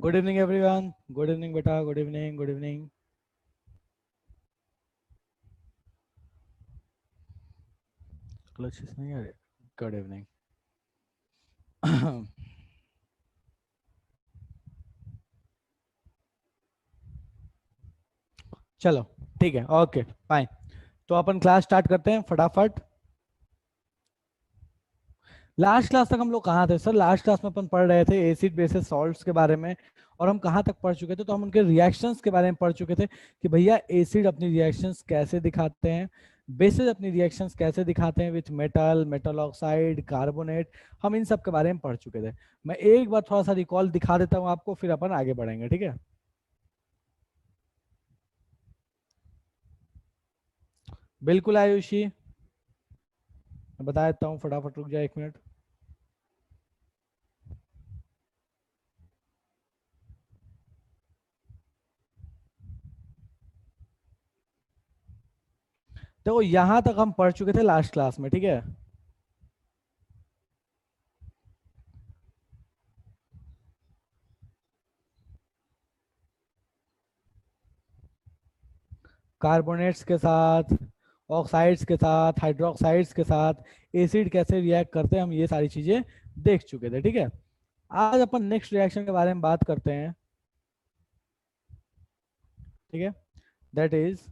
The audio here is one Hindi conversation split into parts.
Good evening everyone, good evening बेटा, गुड इवनिंग, गुड इवनिंग। क्लचेस नहीं आ रहे। Good evening. चलो ठीक है, ओके फाइन। तो अपन क्लास स्टार्ट करते हैं फटाफट। लास्ट क्लास तक हम लोग कहाँ थे सर? लास्ट क्लास में अपन पढ़ रहे थे एसिड बेसिस सॉल्ट्स के बारे में। और हम कहाँ तक पढ़ चुके थे? तो हम उनके रिएक्शंस के बारे में पढ़ चुके थे कि भैया एसिड अपनी रिएक्शंस कैसे दिखाते हैं, बेसिस अपनी रिएक्शंस कैसे दिखाते हैं with metal, metal oxide, carbonate. हम इन सब के बारे में पढ़ चुके थे। मैं एक बार थोड़ा सा रिकॉल दिखा देता हूँ आपको, फिर अपन आगे बढ़ेंगे, ठीक है? बिल्कुल आयुषी, मैं बता देता हूँ फटाफट, रुक जाए 1 मिनट। तो यहां तक हम पढ़ चुके थे लास्ट क्लास में, ठीक है? कार्बोनेट्स के साथ, ऑक्साइड्स के साथ, हाइड्रोक्साइड्स के साथ एसिड कैसे रिएक्ट करते हैं, हम ये सारी चीजें देख चुके थे, ठीक है? आज अपन नेक्स्ट रिएक्शन के बारे में बात करते हैं, ठीक है? That is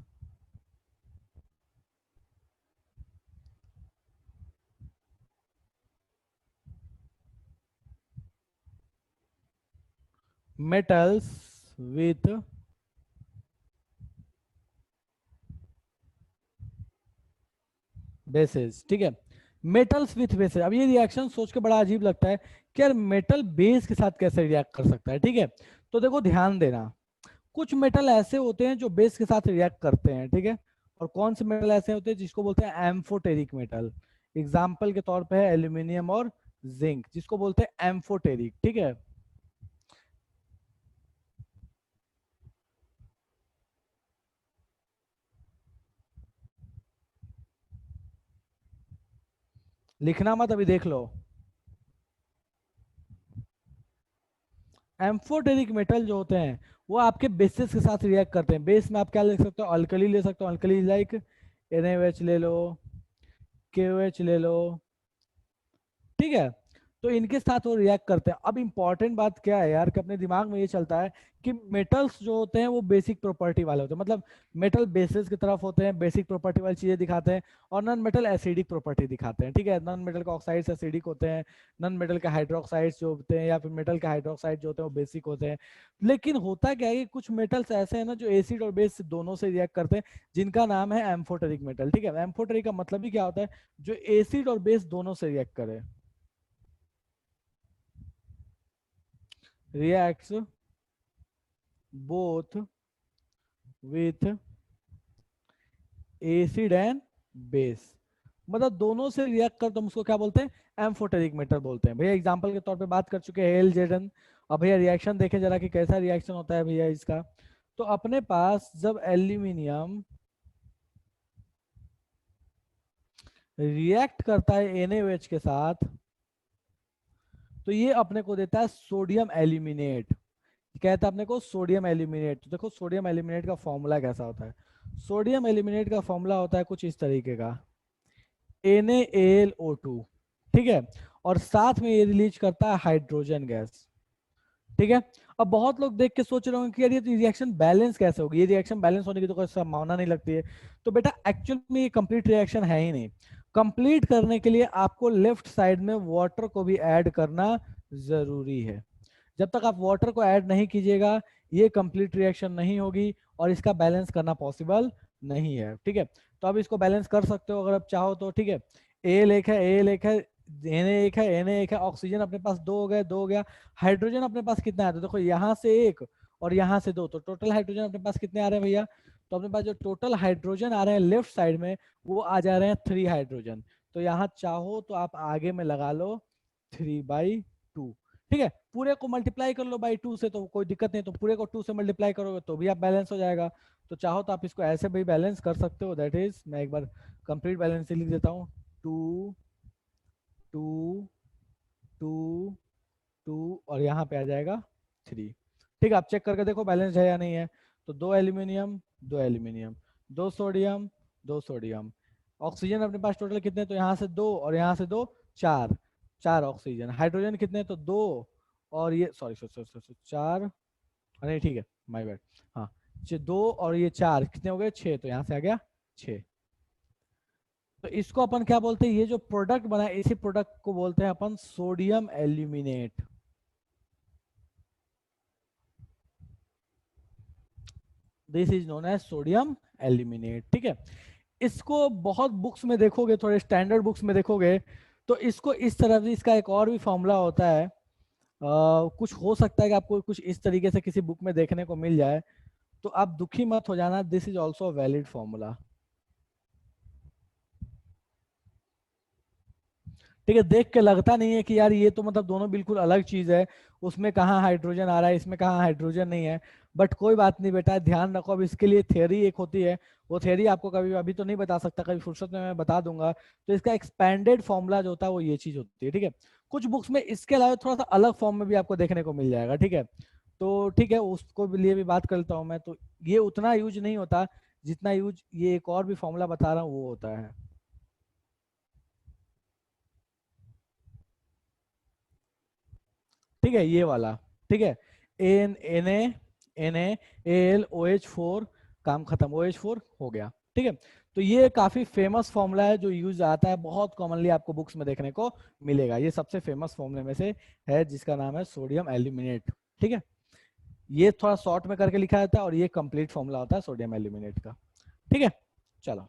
metals with bases, ठीक है? Metals with bases. अब ये रिएक्शन सोच के बड़ा अजीब लगता है कि यार मेटल बेस के साथ कैसे रिएक्ट कर सकता है, ठीक है? तो देखो ध्यान देना, कुछ मेटल ऐसे होते हैं जो बेस के साथ रिएक्ट करते हैं, ठीक है? और कौन से मेटल ऐसे होते हैं जिसको बोलते हैं एम्फोटेरिक मेटल। एग्जाम्पल के तौर पे है एल्यूमिनियम और जिंक, जिसको बोलते हैं एम्फोटेरिक, ठीक है? लिखना मत, अभी देख लो। एम्फोटेरिक मेटल जो होते हैं वो आपके बेसिस के साथ रिएक्ट करते हैं। बेस में आप क्या ले सकते हो? अल्कली ले सकते हो। अल्कली लाइक NaOH ले लो, KOH ले लो, ठीक है। तो इनके साथ वो रिएक्ट करते हैं। अब इंपॉर्टेंट बात क्या है यार कि अपने दिमाग में ये चलता है कि मेटल्स जो होते हैं वो बेसिक प्रॉपर्टी वाले होते हैं, मतलब मेटल बेसिस की तरफ होते हैं, बेसिक प्रॉपर्टी वाली चीजें दिखाते हैं, और नॉन मेटल एसिडिक प्रॉपर्टी दिखाते हैं, ठीक है। नॉन मेटल के ऑक्साइड्स एसिडिक होते हैं, नॉन मेटल के हाइड्रोक्साइड्स जो होते हैं या फिर मेटल के हाइड्रोक्साइड जो होते हैं वो बेसिक होते हैं। लेकिन होता क्या है कि कुछ मेटल्स ऐसे हैं ना जो एसिड और बेस दोनों से रिएक्ट करते हैं, जिनका नाम है एम्फोटेरिक मेटल, ठीक है। एम्फोटेरिक का मतलब ही क्या होता है, जो एसिड और बेस दोनों से रिएक्ट करे, reacts both with acid and base, मतलब दोनों से रिएक्ट कर, तो हम उसको क्या बोलते हैं, एम्फोटेरिक मेटल बोलते हैं। भैया एग्जांपल के तौर पे बात कर चुके हैं एल जेडन। अब भैया रिएक्शन देखें जरा कि कैसा रिएक्शन होता है भैया इसका। तो अपने पास जब एल्यूमिनियम रिएक्ट करता है NaOH के साथ, तो ये अपने को देता है सोडियम एल्यूमिनेट, कहता है अपने को सोडियम एल्यूमिनेट। तो देखो सोडियम एल्यूमिनेट का फॉर्मूला कैसा होता है, सोडियम एल्यूमिनेट का फॉर्मूला होता है कुछ इस तरीके का, NaAlO2, ठीक है। और साथ में ये रिलीज करता है हाइड्रोजन गैस, ठीक है। अब बहुत लोग देख के सोच रहे होंगे कि यार ये रिएक्शन बैलेंस कैसे होगी, ये रिएक्शन बैलेंस होने की तो कोई संभावना नहीं लगती है। तो बेटा एक्चुअल में ये कंप्लीट रिएक्शन है ही नहीं। कंप्लीट करने के लिए आपको लेफ्ट साइड में वाटर को भी ऐड करना जरूरी है। जब तक आप वाटर को ऐड नहीं कीजिएगा ये कंप्लीट रिएक्शन नहीं होगी और इसका बैलेंस करना पॉसिबल नहीं है, ठीक है। तो अब इसको बैलेंस कर सकते हो अगर आप चाहो तो, ठीक है। एल एक है, एल एक है, Na एक है, Na एक है, ऑक्सीजन अपने पास दो हो गए, दो हो गया। हाइड्रोजन अपने पास कितना है, तो देखो यहाँ से एक और यहाँ से दो, तो टोटल हाइड्रोजन अपने पास कितने आ रहे हैं भैया। तो अपने पास जो टोटल हाइड्रोजन आ रहे हैं लेफ्ट साइड में वो आ जा रहे हैं 3 हाइड्रोजन। तो यहाँ चाहो तो आप आगे में लगा लो 3/2, ठीक है। पूरे को मल्टीप्लाई कर लो बाई 2 से तो कोई दिक्कत नहीं, तो पूरे को 2 से मल्टीप्लाई करोगे तो भी आप बैलेंस हो जाएगा। तो चाहो तो आप इसको ऐसे भी बैलेंस कर सकते हो, दैट इज मैं एक बार कंप्लीट बैलेंस लिख देता हूँ, 2 2 2 2 और यहाँ पे आ जाएगा 3, ठीक है। आप चेक करके देखो बैलेंस है या नहीं है। तो 2 aluminium 2 aluminium, 2 sodium 2 sodium, oxygen अपने पास टोटल कितने, तो यहाँ से 2 और यहाँ से 2, 4 4 ऑक्सीजन। हाइड्रोजन कितने, तो 2 और ये सॉरी सॉरी सॉरी 4, नहीं ठीक है माय बैड, हाँ 2 और ये 4 कितने हो गए, 6, तो यहाँ से आ गया 6। तो इसको अपन क्या बोलते हैं, ये जो प्रोडक्ट बना है इसी प्रोडक्ट को बोलते हैं अपन sodium aluminate. This is known as sodium aluminate, ठीक है। इसको बहुत बुक्स में देखोगे, थोड़े स्टैंडर्ड बुक्स में देखोगे तो इसको इस तरह से, इसका एक और भी फॉर्मूला होता है, कुछ हो सकता है कि आपको कुछ इस तरीके से किसी बुक में देखने को मिल जाए, तो आप दुखी मत हो जाना, this is also valid formula, ठीक है। देख के लगता नहीं है कि यार ये तो मतलब दोनों बिल्कुल अलग चीज है, उसमें कहाँ हाइड्रोजन आ रहा है इसमें कहाँ हाइड्रोजन नहीं है। बट कोई बात नहीं बेटा, ध्यान रखो, अब इसके लिए थ्योरी एक होती है, वो थ्योरी आपको कभी अभी तो नहीं बता सकता, कभी फुर्सत में मैं बता दूंगा। तो इसका एक्सपेंडेड फॉर्मूला जो होता है वो ये चीज होती है, ठीक है। कुछ बुक्स में इसके अलावा थोड़ा सा अलग फॉर्म में भी आपको देखने को मिल जाएगा, ठीक है। तो ठीक है, उसको लिए भी बात करता हूँ मैं। तो ये उतना यूज नहीं होता जितना यूज ये एक और भी फॉर्मूला बता रहा हूँ वो होता है, ठीक है, ये वाला, ठीक है। N N A N L O H four, काम खत्म, OH4 हो गया, ठीक है। तो ये काफी फेमस फॉर्मूला है जो यूज आता है, बहुत कॉमनली आपको बुक्स में देखने को मिलेगा। ये सबसे फेमस फॉर्मूले में से है जिसका नाम है सोडियम एल्यूमिनेट, ठीक है। ये थोड़ा शॉर्ट में करके लिखा जाता है और ये कंप्लीट फॉर्मूला होता है सोडियम एल्यूमिनेट का, ठीक है। चलो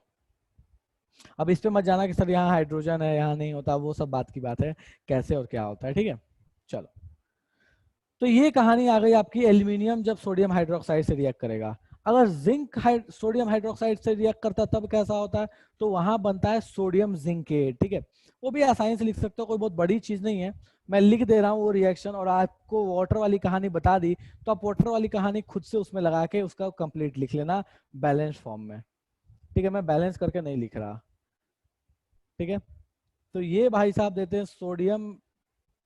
अब इस पे मत जाना कि सर यहाँ हाइड्रोजन है यहाँ नहीं होता, वो सब बात की बात है, कैसे और क्या होता है, ठीक है। चलो, तो ये कहानी आ गई आपकी एल्यूमिनियम जब सोडियम हाइड्रोक्साइड से रिएक्ट करेगा। अगर जिंक सोडियम हाइड्रोक्साइड से रिएक्ट करता तब कैसा होता है, तो वहां बनता है सोडियम जिंकेट, ठीक है। वो भी आसानी से लिख सकते हो, कोई बहुत बड़ी चीज नहीं है, मैं लिख दे रहा हूँ वो रिएक्शन, और आपको वाटर वाली कहानी बता दी, तो आप वाटर वाली कहानी खुद से उसमें लगा के उसका कंप्लीट लिख लेना बैलेंस फॉर्म में, ठीक है। मैं बैलेंस करके नहीं लिख रहा, ठीक है। तो ये भाई साहब देते हैं सोडियम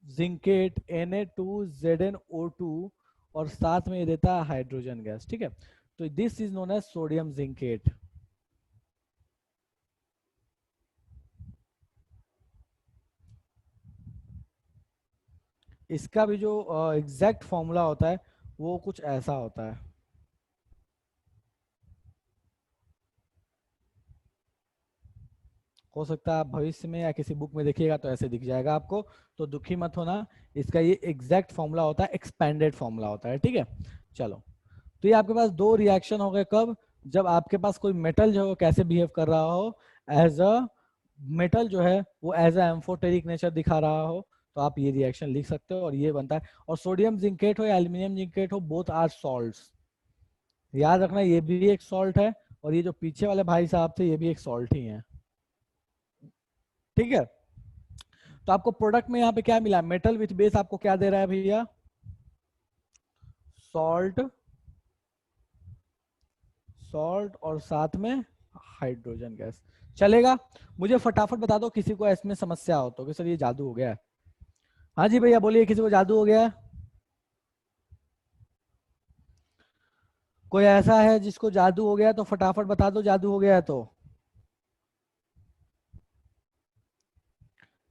जिंकेट Na2ZnO2 और साथ में ये देता है हाइड्रोजन गैस, ठीक है। तो this is known as sodium zincate. इसका भी जो एग्जैक्ट फॉर्मूला होता है वो कुछ ऐसा होता है। हो सकता है आप भविष्य में या किसी बुक में देखिएगा तो ऐसे दिख जाएगा आपको, तो दुखी मत होना। इसका ये एग्जैक्ट फॉर्मूला होता है, एक्सपेंडेड फॉर्मूला होता है, ठीक है। चलो, तो ये आपके पास दो रिएक्शन हो गए। कब? जब आपके पास कोई मेटल जो है वो कैसे बिहेव कर रहा हो, एज अ मेटल जो है वो एज अ एम्फोटेरिक नेचर दिखा रहा हो, तो आप ये रिएक्शन लिख सकते हो और ये बनता है। और सोडियम जिंकेट हो या एल्यूमिनियम जिंकेट हो, बोथ आर सॉल्ट्स। याद रखना ये भी एक सॉल्ट है और ये जो पीछे वाले भाई साहब थे ये भी एक सॉल्ट ही है, ठीक है। तो आपको प्रोडक्ट में यहाँ पे क्या मिला? मेटल विथ बेस आपको क्या दे रहा है भैया? सॉल्ट, सॉल्ट और साथ में हाइड्रोजन गैस। चलेगा? मुझे फटाफट बता दो किसी को इसमें समस्या हो तो कि सर ये जादू हो गया है। हाँ जी भैया बोलिए, किसी को जादू हो गया है? कोई ऐसा है जिसको जादू हो गया तो फटाफट बता दो, जादू हो गया है तो।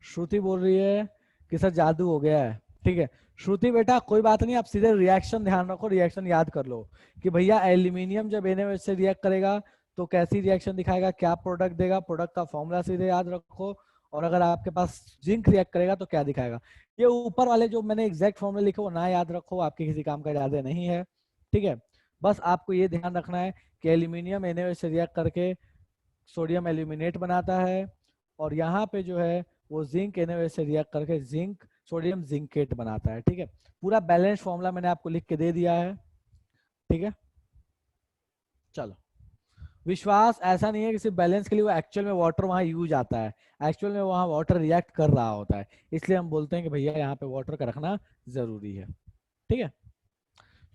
श्रुति बोल रही है कि सर जादू हो गया है, ठीक है। श्रुति बेटा कोई बात नहीं, आप सीधे रिएक्शन ध्यान रखो, रिएक्शन याद कर लो कि भैया एल्यूमिनियम जब Na से रिएक्ट करेगा तो कैसी रिएक्शन दिखाएगा, क्या प्रोडक्ट देगा, प्रोडक्ट का फॉर्मूला सीधे याद रखो। और अगर आपके पास जिंक रिएक्ट करेगा तो क्या दिखाएगा। ये ऊपर वाले जो मैंने एग्जैक्ट फॉर्मूला लिखे वो ना याद रखो, आपके किसी काम का ज्यादा नहीं है, ठीक है। बस आपको ये ध्यान रखना है कि एल्यूमिनियम Na से रिएक्ट करके सोडियम एल्यूमिनेट बनाता है, और यहाँ पे जो है वो जिंक Na से रिएक्ट करके जिंक सोडियम जिंकेट बनाता है, ठीक है। पूरा बैलेंस फॉर्मूला मैंने आपको लिख के दे दिया है, ठीक है। चलो, विश्वास ऐसा नहीं है कि सिर्फ बैलेंस के लिए, वो एक्चुअल में वाटर वहां यूज आता है, एक्चुअल में वहां वाटर रिएक्ट कर रहा होता है, इसलिए हम बोलते हैं कि भैया यहाँ पे वाटर का रखना जरूरी है, ठीक है।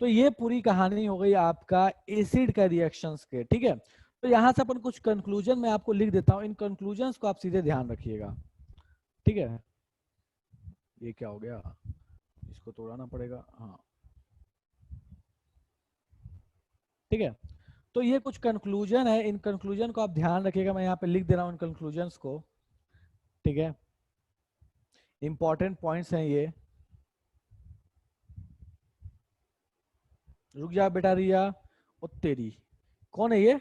तो ये पूरी कहानी हो गई आपका एसिड का रिएक्शंस के, ठीक है। तो यहाँ से अपन कुछ कंक्लूजन मैं आपको लिख देता हूँ, इन कंक्लूजन्स को आप सीधे ध्यान रखिएगा, ठीक है। ये क्या हो गया, इसको तोड़ाना पड़ेगा, हाँ, ठीक है। तो ये कुछ कंक्लूजन है, इन कंक्लूजन को आप ध्यान रखिएगा, मैं यहाँ पे लिख दे रहा हूँ इन कंक्लूजन्स को, ठीक है। इंपॉर्टेंट पॉइंट्स हैं ये। रुक जा बेटा रिया, ओ तेरी, कौन है ये?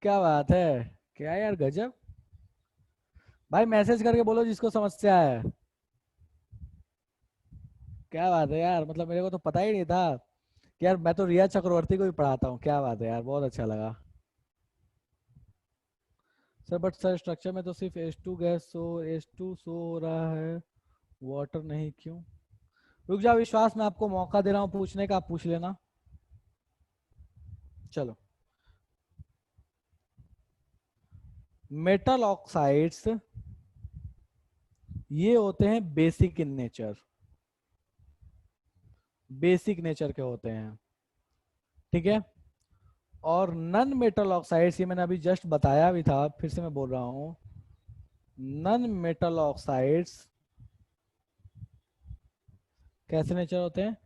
क्या बात है, क्या यार गजब। भाई मैसेज करके बोलो जिसको समस्या है। क्या बात है यार, मतलब मेरे को तो पता ही नहीं था कि यार मैं तो रिया चक्रवर्ती को भी पढ़ाता हूँ, क्या बात है यार, बहुत अच्छा लगा। सर बट सर स्ट्रक्चर में तो सिर्फ H2 गैस सो H2 शो हो रहा है, वाटर नहीं क्यों? रुक जाओ विश्वास, मैं आपको मौका दे रहा हूँ पूछने का, आप पूछ लेना। चलो, मेटल ऑक्साइड्स ये होते हैं basic in nature, basic nature के होते हैं, ठीक है। और नन मेटल ऑक्साइड्स, ये मैंने अभी जस्ट बताया भी था, फिर से मैं बोल रहा हूं, नन मेटल ऑक्साइड्स कैसे नेचर होते हैं?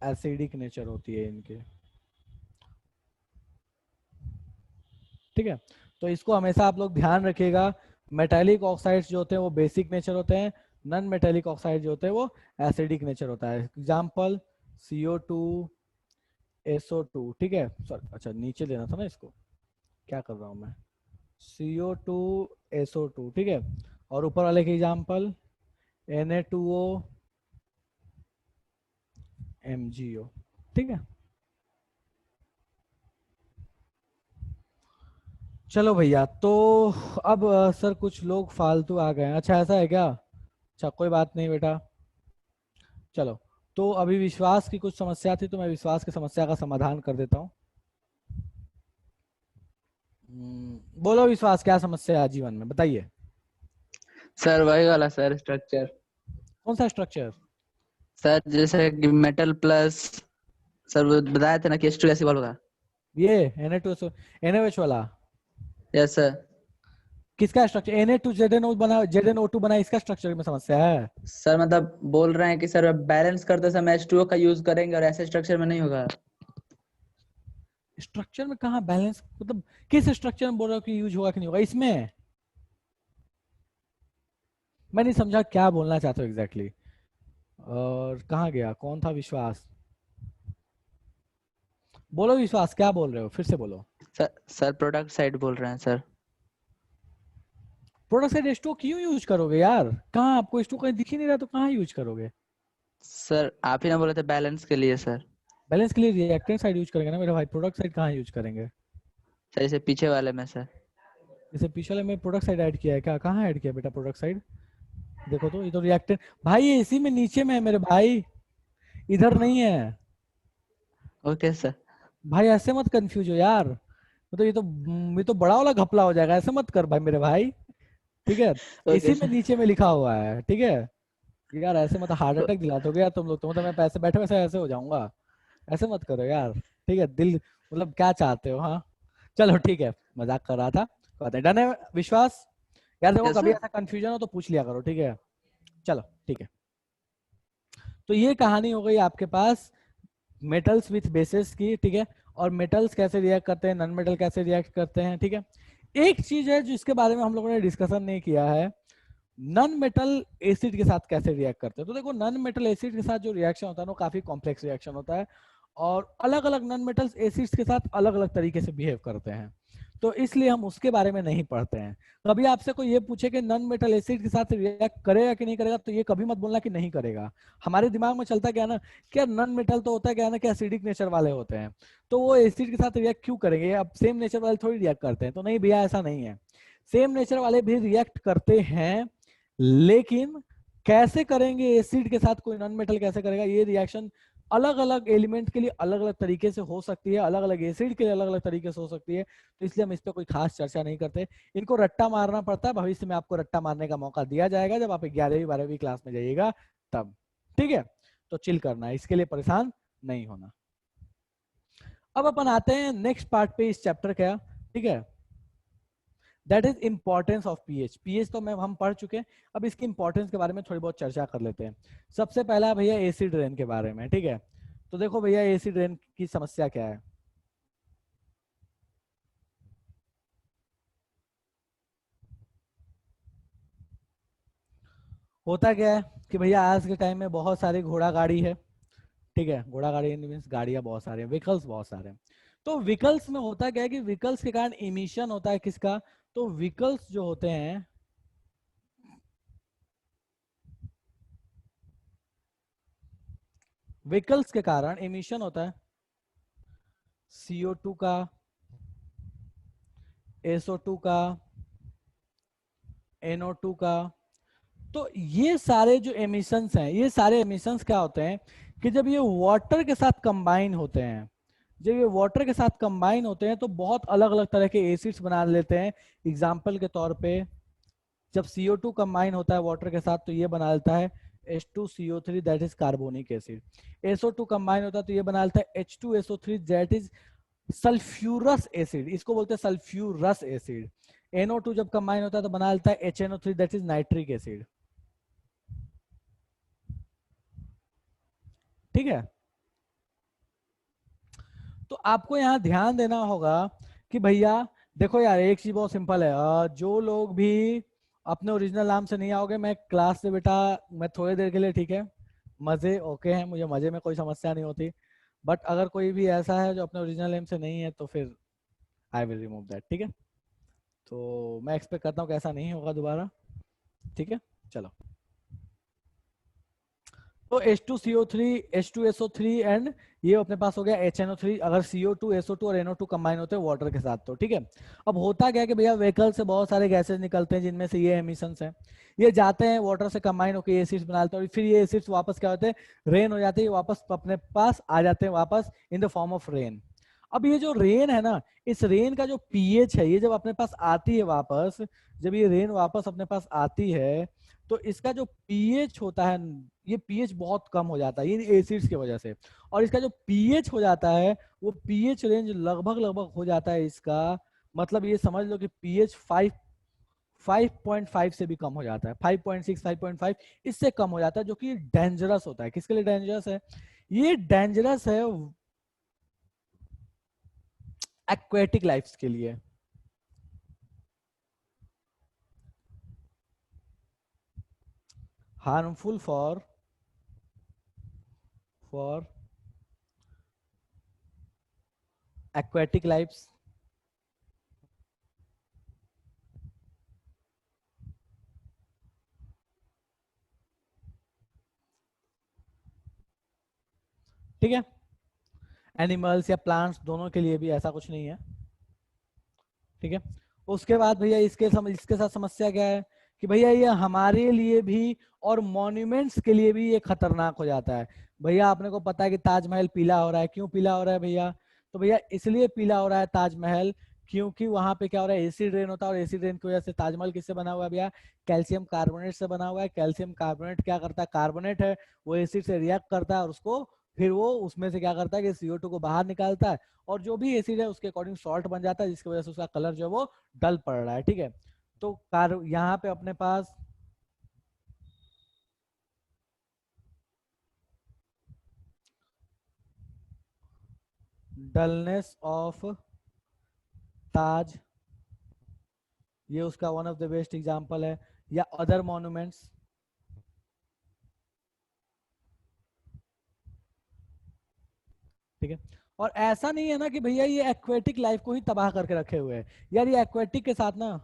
एसिडिक नेचर होती है इनके, ठीक है। तो इसको हमेशा आप लोग ध्यान रखिएगा। मेटेलिक ऑक्साइड्स जो होते हैं वो बेसिक नेचर होते हैं, नन मेटेलिक ऑक्साइड जो होते हैं वो एसिडिक नेचर होता है। एग्जाम्पल CO2 SO2, ठीक है। सॉरी, अच्छा नीचे लेना था ना इसको, क्या कर रहा हूँ मैं, CO2 SO2, ठीक है। और ऊपर वाले के एग्जाम्पल Na2O MgO, ठीक है। चलो भैया, तो अब सर कुछ लोग फालतू आ गए हैं, अच्छा ऐसा है क्या? अच्छा कोई बात नहीं बेटा, चलो। तो अभी विश्वास की कुछ समस्या थी तो मैं विश्वास की समस्या का समाधान कर देता हूँ। बोलो विश्वास, क्या समस्या है जीवन में, बताइए। सर वही वाला सर स्ट्रक्चर। कौन सा स्ट्रक्चर? सर जैसे कि मेटल प्लस, सर वो बताया था ना कि H2 गैस इवॉल्व होगा। ये Na2 NaOH वाला यस सर। किसका स्ट्रक्चर? Na2ZNO बना, ZNO2 बना, इसका स्ट्रक्चर में समस्या है। सर मतलब बोल रहे हैं कि सर बैलेंस करते समय H2O का यूज करेंगे और ऐसे स्ट्रक्चर में नहीं होगा। स्ट्रक्चर में कहाँ बैलेंस, मतलब किस स्ट्रक्चर में बोल रहा हो कि यूज होगा कि नहीं होगा इसमें? मैं नहीं समझा क्या बोलना चाहते हो एग्जैक्टली। और कहाँ गया, कौन था विश्वास? बोलो विश्वास, क्या बोल रहे हो, फिर से बोलो। सर प्रोडक्ट साइड बोल रहे हैं सर। प्रोडक्ट साइड H2O क्यों यूज करोगे यार? कहाँ आपको H2O कहीं दिख ही नहीं रहा तो कहाँ यूज करोगे? सर आप ही ना बोले थे बैलेंस के लिए सर। बैलेंस के लिए रिएक्टेंट साइड यूज करेंगे ना मेरे भाई, प्रोडक्ट साइड कहाँ यूज करेंगे? सर इसे पीछे वाले में सर। जैसे पिछले में प्रोडक्ट साइड ऐड किया है क्या? कहाँ ऐड किया बेटा प्रोडक्ट साइड? देखो तो, ये तो रिएक्टेंट भाई, ये इसी में नीचे में है मेरे भाई, इधर नहीं है। Okay sir. भाई ऐसे मत कंफ्यूज हो यार, तो ये तो बड़ा वाला घपला हो जाएगा, ऐसे मत कर भाई मेरे भाई, ठीक है? ओके इसी में सर। नीचे में लिखा हुआ है, ठीक है? यार ऐसे मत, हार्ट अटैक दिला दोगे यार तुम लोग तो, मतलब मैं पैसे बैठे वैसे ऐसे हो जाऊंगा, ऐसे मत करो यार, ठीक है? दिल मतलब क्या चाहते हो, हाँ? चलो ठीक है, मजाक कर रहा था, कहते डन है विश्वास। यार देखो यस कभी सर। ऐसा कंफ्यूजन हो तो पूछ लिया करो, ठीक है? चलो ठीक है, तो ये कहानी हो गई आपके पास मेटल्स विथ बेसिस की, ठीक है? और मेटल्स कैसे रिएक्ट करते हैं, नॉन मेटल कैसे रिएक्ट करते हैं, ठीक है? एक चीज है जिसके बारे में हम लोगों ने डिस्कशन नहीं किया है, नॉन मेटल एसिड के साथ कैसे रिएक्ट करते हैं। तो देखो नॉन मेटल एसिड के साथ जो रिएक्शन होता है वो काफी कॉम्प्लेक्स रिएक्शन होता है, और अलग अलग नॉन मेटल्स एसिड्स के साथ अलग अलग तरीके से बिहेव करते हैं, तो इसलिए हम उसके बारे में नहीं पढ़ते हैं। कभी आपसे कोई ये पूछे कि नॉन मेटल एसिड के साथ रिएक्ट करेगा कि नहीं करेगा, तो ये कभी मत बोलना कि नहीं करेगा। हमारे दिमाग में चलता क्या ना, क्या नॉन मेटल तो होता है क्या ना, कि एसिडिक नेचर वाले होते हैं, तो वो एसिड के साथ रिएक्ट क्यों करेंगे, अब सेम नेचर वाले थोड़ी रिएक्ट करते हैं, तो नहीं भैया ऐसा नहीं है, सेम नेचर वाले भी रिएक्ट करते हैं, लेकिन कैसे करेंगे एसिड के साथ, कोई नॉन मेटल कैसे करेगा, ये रिएक्शन अलग अलग एलिमेंट के लिए अलग अलग तरीके से हो सकती है, अलग अलग एसिड के लिए अलग अलग तरीके से हो सकती है, तो इसलिए हम इस पर कोई खास चर्चा नहीं करते। इनको रट्टा मारना पड़ता है, भविष्य में आपको रट्टा मारने का मौका दिया जाएगा जब आप 11वीं 12वीं क्लास में जाइएगा तब, ठीक है? तो चिल करना है, इसके लिए परेशान नहीं होना। अब अपन आते हैं नेक्स्ट पार्ट पे इस चैप्टर का, ठीक है? That is importance of pH. PH तो मैं हम पढ़ चुके हैं, अब इसकी इंपॉर्टेंस के बारे में थोड़ी बहुत चर्चा कर लेते हैं। सबसे पहला भैया एसिड रेन के बारे में, ठीक है? तो देखो भैया एसिड रेन की समस्या क्या है। होता क्या है कि भैया आज के टाइम में बहुत सारी घोड़ा गाड़ी है, ठीक है? घोड़ा गाड़ी मीन्स गाड़ियां बहुत सारे हैं, व्हीकल्स बहुत सारे हैं। तो व्हीकल्स में होता क्या है कि व्हीकल्स के कारण इमिशन होता है किसका, तो व्हीकल्स जो होते हैं, व्हीकल्स के कारण इमिशन होता है CO2 का, SO2 का, NO2 का। तो ये सारे जो एमिशंस हैं, ये सारे एमिशंस क्या होते हैं कि जब ये वाटर के साथ कंबाइन होते हैं, जब ये वाटर के साथ कंबाइन होते हैं तो बहुत अलग अलग तरह के एसिड्स बना लेते हैं। एग्जाम्पल के तौर पे जब CO2 कंबाइन होता है वाटर के साथ तो ये बना लेता है H2CO3 that is carbonic acid. SO2 combine होता है तो ये बना लेता है H2SO3 that is sulphurous acid, इसको बोलते हैं सल्फ्यूरस एसिड। NO2 जब कंबाइन होता है तो बना लेता है HNO3 that is nitric acid, ठीक है? तो आपको यहाँ ध्यान देना होगा कि भैया देखो यार, एक चीज बहुत सिंपल है, जो लोग भी अपने ओरिजिनल नाम से नहीं आओगे मैं क्लास से बेटा, मैं थोड़ी देर के लिए, ठीक है? मजे ओके हैं, मुझे मजे में कोई समस्या नहीं होती, बट अगर कोई भी ऐसा है जो अपने ओरिजिनल नेम से नहीं है तो फिर आई विल रिमूव दैट, ठीक है? तो मैं एक्सपेक्ट करता हूँ कि ऐसा नहीं होगा दोबारा, ठीक है? चलो, तो H2CO3 H2SO3 एंड ये अपने पास हो गया HNO3, अगर CO2 SO2 और NO2 कंबाइन होते हैं वाटर के साथ तो, ठीक है? अब होता क्या है कि भैया व्हीकल से बहुत सारे गैसेस निकलते हैं जिनमें से ये एमिशंस हैं, ये जाते हैं वाटर से कंबाइन होकर एसिड्स बनाते हैं, और फिर ये एसिड्स वापस क्या होते हैं, रेन हो जाते हैं, वापस अपने पास आ जाते हैं वापस in the form of rain. अब ये जो रेन है ना, इस रेन का जो पीएच है, ये जब अपने पास आती है वापस, जब ये रेन वापस अपने पास आती है तो इसका जो पीएच होता है, ये पीएच बहुत कम हो जाता है ये एसिड्स की वजह से, और इसका जो पीएच हो जाता है वो पीएच रेंज लगभग लगभग हो जाता है इसका, मतलब ये समझ लो कि पीएच 5.5 से भी कम हो जाता है, 5.6 5.5 इससे कम हो जाता है, जो कि डेंजरस होता है। किसके लिए डेंजरस है? ये डेंजरस है एक्वेटिक लाइफ के लिए, harmful for for aquatic lives, ठीक है। एनिमल्स या प्लांट्स दोनों के लिए भी ऐसा कुछ नहीं है, ठीक है। उसके बाद भैया इसके साथ समस्या क्या है कि भैया ये हमारे लिए भी और मॉन्यूमेंट्स के लिए भी ये खतरनाक हो जाता है। भैया आपने को पता है कि ताजमहल पीला हो रहा है, क्यों पीला हो रहा है भैया? तो भैया इसलिए पीला हो रहा है ताजमहल क्योंकि वहां पे क्या हो रहा है, एसिड रेन होता है, और एसिड रेन की वजह से ताजमहल किससे बना हुआ है भैया? कैल्शियम कार्बोनेट से बना हुआ है। कैल्शियम कार्बोनेट क्या करता है? कार्बोनेट है, वो एसिड से रिएक्ट करता है और उसको फिर वो उसमें से क्या करता है कि CO2 को बाहर निकालता है, और जो भी एसिड है उसके अकॉर्डिंग सॉल्ट बन जाता है, जिसकी वजह से उसका कलर जो है वो डल पड़ रहा है, ठीक है। तो यहाँ पे अपने पास डलनेस ऑफ ताज, ये उसका one of the best example है। या अदर मॉन्यूमेंट्स, ठीक है। और ऐसा नहीं है ना कि भैया ये एक्वेटिक लाइफ को ही तबाह करके रखे हुए हैं यार, ये एक्वेटिक के साथ ना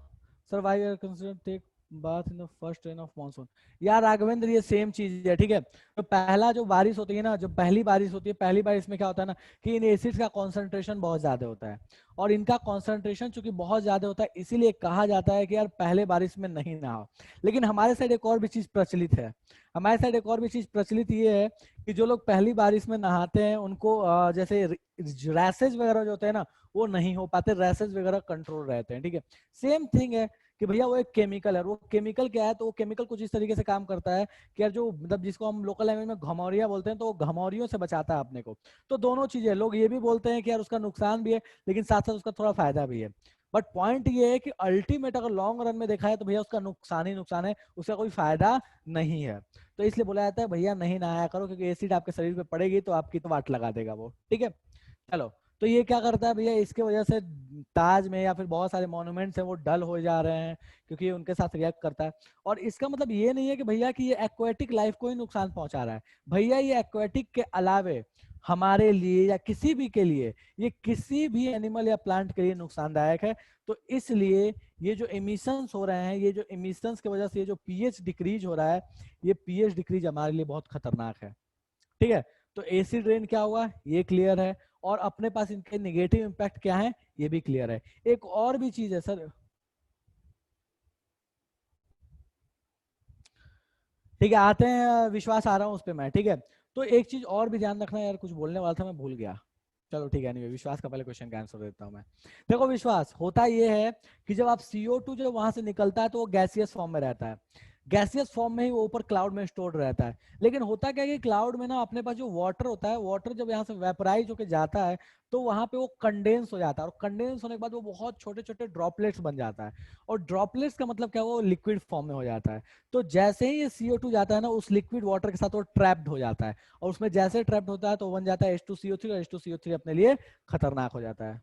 survive consider take bath in the first rain of monsoon. यार राघवेंद्र ये सेम चीज है, ठीक है। तो पहला जो बारिश होती है ना, जो पहली बारिश होती है, पहली बारिश में क्या होता है ना कि इन एसिड्स का कॉन्सेंट्रेशन बहुत ज्यादा होता है, और इनका कॉन्सेंट्रेशन चूंकि बहुत ज्यादा होता है इसीलिए कहा जाता है कि यार पहले बारिश में नहीं नहाओ। लेकिन हमारे साइड एक और भी चीज प्रचलित है, हमारे साइड एक और भी चीज प्रचलित ये है कि जो लोग पहली बारिश में नहाते हैं उनको जैसे रैसेज वगैरह जो होते हैं ना वो नहीं हो पाते, रैसेज वगैरह कंट्रोल रहते हैं, ठीक है। सेम थिंग है कि भैया वो एक केमिकल है, वो केमिकल क्या है, तो वो केमिकल कुछ इस तरीके से काम करता है कि यार जो मतलब जिसको हम लोकल लैंग्वेज में घमौरिया बोलते हैं, तो वो घमौरियों से बचाता है अपने को। तो दोनों चीजें, लोग ये भी बोलते हैं कि यार उसका नुकसान भी है लेकिन साथ साथ उसका थोड़ा फायदा भी है। बट पॉइंट ये है कि अल्टीमेट अगर लॉन्ग रन में देखा है तो भैया उसका नुकसान ही नुकसान है, उसका कोई फायदा नहीं है। तो इसलिए बोला जाता है भैया नहीं नहाया करो, क्योंकि एसिड आपके शरीर पे पड़ेगी तो आपकी तो वाट लगा देगा वो, ठीक है। चलो, तो ये क्या करता है भैया, इसके वजह से ताज में या फिर बहुत सारे मॉन्यूमेंट्स हैं वो डल हो जा रहे हैं, क्योंकि ये उनके साथ रिएक्ट करता है। और इसका मतलब ये नहीं है कि भैया कि ये एक्वेटिक लाइफ को ही नुकसान पहुंचा रहा है, भैया ये एक्वेटिक के अलावे हमारे लिए या किसी भी के लिए, ये किसी भी एनिमल या प्लांट के लिए नुकसानदायक है। तो इसलिए ये जो एमिशंस हो रहे हैं, ये जो एमिशंस की वजह से ये जो पीएच डिक्रीज हो रहा है, ये पीएच डिक्रीज हमारे लिए बहुत खतरनाक है, ठीक है। तो एसिड रेन क्या हुआ ये क्लियर है, और अपने पास इनके नेगेटिव इंपैक्ट क्या है ये भी क्लियर है। एक और भी चीज है सर, ठीक है, आते हैं विश्वास, आ रहा हूं उस पर मैं, ठीक है। तो एक चीज और भी ध्यान रखना यार, कुछ बोलने वाला था मैं भूल गया। चलो ठीक है, नहीं विश्वास का पहले क्वेश्चन का आंसर देता हूं मैं। देखो विश्वास, होता ये है कि जब आप CO2 जो वहां से निकलता है तो वो गैसियस फॉर्म में रहता है, गैसियस फॉर्म में ही वो ऊपर क्लाउड में स्टोर रहता है। लेकिन होता क्या है कि क्लाउड में ना अपने पास जो वाटर होता है, वाटर जब यहाँ से वेपराइज होकर जाता है तो वहां पे वो कंडेंस हो जाता है, और कंडेंस होने के बाद वो बहुत छोटे छोटे ड्रॉपलेट्स बन जाता है, और ड्रॉपलेट्स का मतलब क्या, वो लिक्विड फॉर्म में हो जाता है। तो जैसे ही ये CO2 जाता है ना उस लिक्विड वाटर के साथ वो ट्रैप्ड हो जाता है, और उसमें जैसे ट्रैप्ड होता है तो बन जाता है H2CO3, और H2CO3 अपने लिए खतरनाक हो जाता है।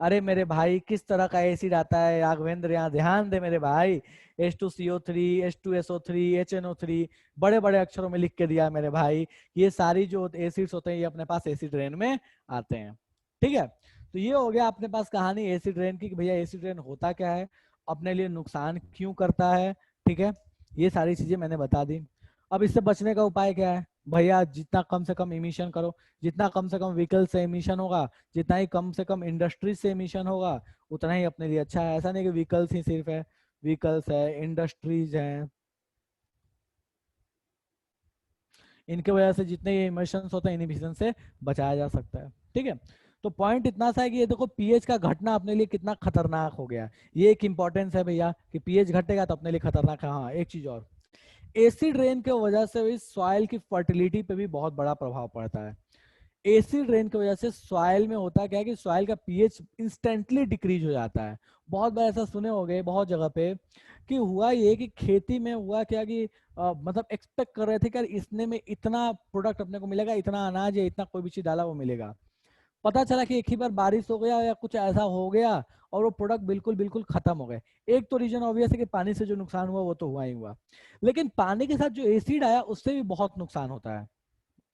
अरे मेरे भाई किस तरह का एसिड आता है राघवेंद्र, यहाँ ध्यान दे मेरे भाई। H2CO3, H2SO3, HNO3, बड़े बड़े अक्षरों में लिख के दिया मेरे भाई। ये सारी जो एसिड्स होते हैं ये अपने पास एसिड रेन में आते हैं, ठीक है। तो ये हो गया अपने पास कहानी एसिड रेन की, कि भैया एसिड रेन होता क्या है, अपने लिए नुकसान क्यों करता है, ठीक है। ये सारी चीजें मैंने बता दी। अब इससे बचने का उपाय क्या है भैया? जितना कम से कम इमिशन करो, जितना कम से कम व्हीकल से इमिशन होगा, जितना ही कम से कम इंडस्ट्रीज से इमिशन होगा उतना ही अपने लिए अच्छा है। ऐसा नहीं कि व्हीकल्स ही सिर्फ है, व्हीकल्स है, इंडस्ट्रीज है, इनके वजह से जितने ये इमिशंस होते हैं इनहिबिशन से बचाया जा सकता है, ठीक है। तो पॉइंट इतना सा है कि ये देखो पीएच का घटना अपने लिए कितना खतरनाक हो गया, ये एक इंपॉर्टेंस है भैया कि पीएच घटेगा तो अपने लिए खतरनाक है। हाँ एक चीज और, एसिड रेन की वजह से इस सॉइल की फर्टिलिटी पे भी बहुत बड़ा प्रभाव पड़ता है। एसिड रेन की वजह से सॉइल में होता क्या है कि सॉइल का पीएच इंस्टेंटली डिक्रीज हो जाता है। बहुत बार ऐसा सुने होंगे बहुत जगह पे कि हुआ ये कि खेती में हुआ क्या कि मतलब एक्सपेक्ट कर रहे थे कि यार इसने में इतना प्रोडक्ट अपने को मिलेगा, इतना अनाज या इतना कोई भी चीज डाला वो मिलेगा। पता चला कि एक ही बार बारिश हो गया या कुछ ऐसा हो गया और वो प्रोडक्ट बिल्कुल बिल्कुल खत्म हो गए। एक तो रीजन ऑब्वियस है कि पानी से जो नुकसान हुआ वो तो हुआ ही हुआ, लेकिन पानी के साथ जो एसिड आया उससे भी बहुत नुकसान होता है।